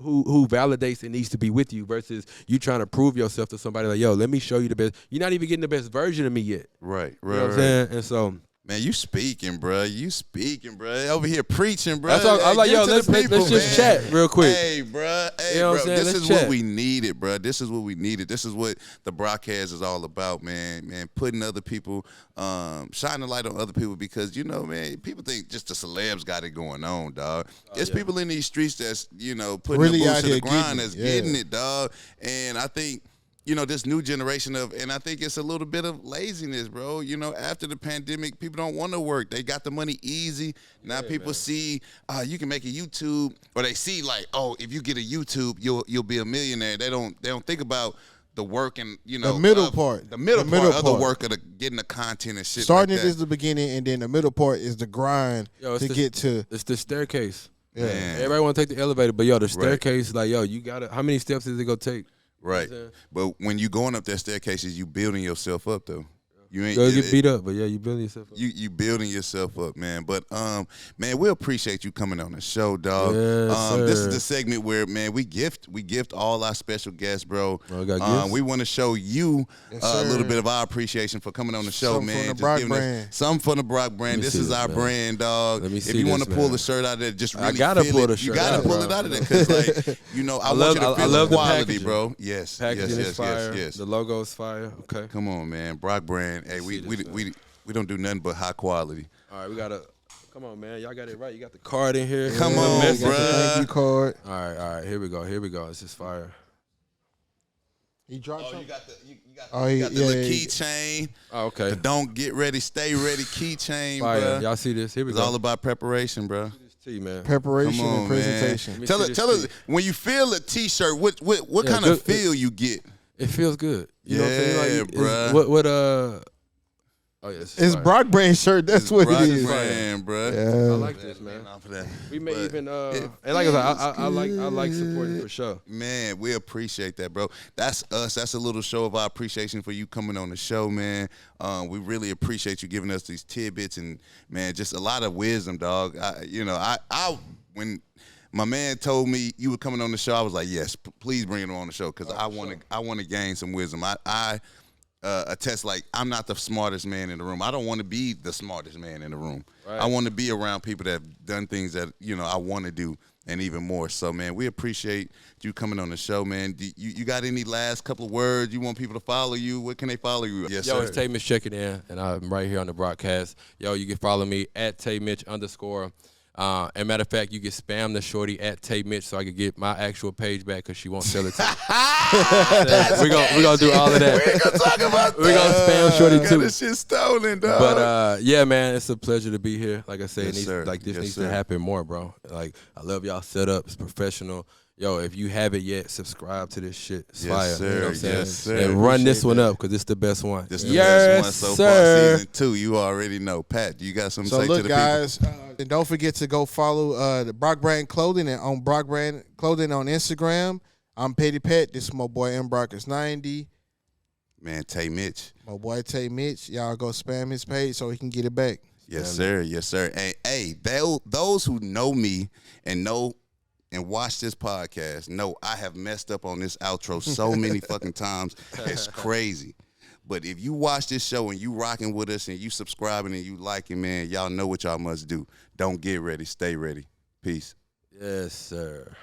[SPEAKER 1] validates and needs to be with you versus you trying to prove yourself to somebody like, yo, let me show you the best. You're not even getting the best version of me yet.
[SPEAKER 2] Right.
[SPEAKER 1] You know what I'm saying? And so
[SPEAKER 2] Man, you speaking, bro. You speaking, bro. Over here preaching, bro.
[SPEAKER 1] That's all, I'm like, yo, let's just chat real quick.
[SPEAKER 2] Hey, bro. Hey,
[SPEAKER 1] you know
[SPEAKER 2] bro. This is
[SPEAKER 1] chat.
[SPEAKER 2] what we needed, bro. This is what we needed. This is what the broadcast is all about, man. Man, putting other people, shining a light on other people because, you know, man, people think just the celebs got it going on, dog. It's people in these streets that's, you know, putting really the boots to the grind that's getting it, dog. And I think, you know, this new generation and I think it's a little bit of laziness, bro. You know, after the pandemic, people don't want to work. They got the money easy. Now people see you can make a YouTube, or they see like, oh, if you get a YouTube, you'll be a millionaire. They don't think about the work and, you know,
[SPEAKER 3] the middle part of
[SPEAKER 2] the work of getting the content and shit.
[SPEAKER 3] Starting
[SPEAKER 2] like that.
[SPEAKER 3] Is the beginning, and then the middle part is the grind get to.
[SPEAKER 1] It's the staircase.
[SPEAKER 3] Yeah,
[SPEAKER 1] everybody want to take the elevator, but the staircase, like, yo, you got to. How many steps is it gonna take?
[SPEAKER 2] Right, but when you going up that staircases, you building yourself up though. You ain't
[SPEAKER 1] you get beat up, but you building yourself up.
[SPEAKER 2] You building yourself up, man. But man, we appreciate you coming on the show, dog.
[SPEAKER 1] Yes,
[SPEAKER 2] this is the segment where, man, we gift all our special guests, bro. We want to show you a little bit of our appreciation for coming on the show, man.
[SPEAKER 3] Just giving us
[SPEAKER 2] something from the Brockbrand. This is our brand, dog. If you want to pull the shirt out of there, just really
[SPEAKER 1] I gotta pull the shirt.
[SPEAKER 2] You gotta pull it out of there because, like, you know, I want you to feel the quality, bro. Yes,
[SPEAKER 1] packaging is fire.
[SPEAKER 2] Yes.
[SPEAKER 1] The logo is fire. Okay,
[SPEAKER 2] come on, man. Brockbrand. Hey, we don't do nothing but high quality.
[SPEAKER 1] All right, we gotta come on, man. Y'all got it right. You got the card in here.
[SPEAKER 2] Come on, bro.
[SPEAKER 3] Thank you, card.
[SPEAKER 1] All right. Here we go. It's just fire.
[SPEAKER 3] He dropped something.
[SPEAKER 2] You got the little keychain.
[SPEAKER 1] Oh, okay.
[SPEAKER 2] The don't get ready, stay ready keychain,
[SPEAKER 1] fire.
[SPEAKER 2] Bro.
[SPEAKER 1] Y'all see this? Here we go.
[SPEAKER 2] It's all about preparation, bro.
[SPEAKER 1] Man.
[SPEAKER 3] Preparation and presentation.
[SPEAKER 2] Tell us when you feel a T-shirt, what kind of feel you get?
[SPEAKER 1] It feels good. You know what I'm saying? Like,
[SPEAKER 2] bro.
[SPEAKER 1] Oh yes,
[SPEAKER 3] it's Brockbrand shirt. That's what it is,
[SPEAKER 2] bro.
[SPEAKER 3] Yeah.
[SPEAKER 1] I like this, man. We may even and like I like supporting for sure.
[SPEAKER 2] Man, we appreciate that, bro. That's us. That's a little show of our appreciation for you coming on the show, man. We really appreciate you giving us these tidbits and, man, just a lot of wisdom, dog. When my man told me you were coming on the show, I was like, yes, please bring him on the show because I want to gain some wisdom. I attest, like, I'm not the smartest man in the room. I don't want to be the smartest man in the room. Right. I want to be around people that have done things that, you know, I want to do and even more. So, man, we appreciate you coming on the show, man. You got any last couple of words? You want people to follow you? What can they follow you? Yes,
[SPEAKER 1] Yo,
[SPEAKER 2] sir.
[SPEAKER 1] it's Tay Mitch checking in, and I'm right here on the broadcast. Yo, you can follow me at Tay Mitch _ and matter of fact, you can spam the shorty at Tay Mitch so I can get my actual page back because she won't sell it to me. We're gonna do all of that.
[SPEAKER 2] We ain't gonna talk about that.
[SPEAKER 1] We're gonna spam shorty too.
[SPEAKER 2] This shit stolen, dog.
[SPEAKER 1] But yeah, man, it's a pleasure to be here. Like I said,
[SPEAKER 2] Yes, sir.
[SPEAKER 1] this
[SPEAKER 2] Yes,
[SPEAKER 1] needs
[SPEAKER 2] sir.
[SPEAKER 1] to happen more, bro. Like, I love y'all setup. It's professional. Yo, if you haven't yet, subscribe to this shit. It's fire.
[SPEAKER 2] Sir.
[SPEAKER 1] You know what I'm saying?
[SPEAKER 2] Yes, sir.
[SPEAKER 1] And run this one up because it's the best one.
[SPEAKER 2] This is the best one so far. Season 2, you already know. Pat, you got something to say to the
[SPEAKER 3] guys,
[SPEAKER 2] people?
[SPEAKER 3] And don't forget to go follow the Brockbrand Clothing and on Brockbrand Clothing on Instagram. I'm Petty Pet. This is my boy M Brockers 90.
[SPEAKER 2] Man, Tay Mitch.
[SPEAKER 3] My boy Tay Mitch. Y'all go spam his page so he can get it back.
[SPEAKER 2] Yes, sir. Yes, sir. Hey, those who know me and watch this podcast know I have messed up on this outro so many fucking times. It's crazy. But if you watch this show and you rocking with us and you subscribing and you liking, man, y'all know what y'all must do. Don't get ready. Stay ready. Peace.
[SPEAKER 1] Yes, sir.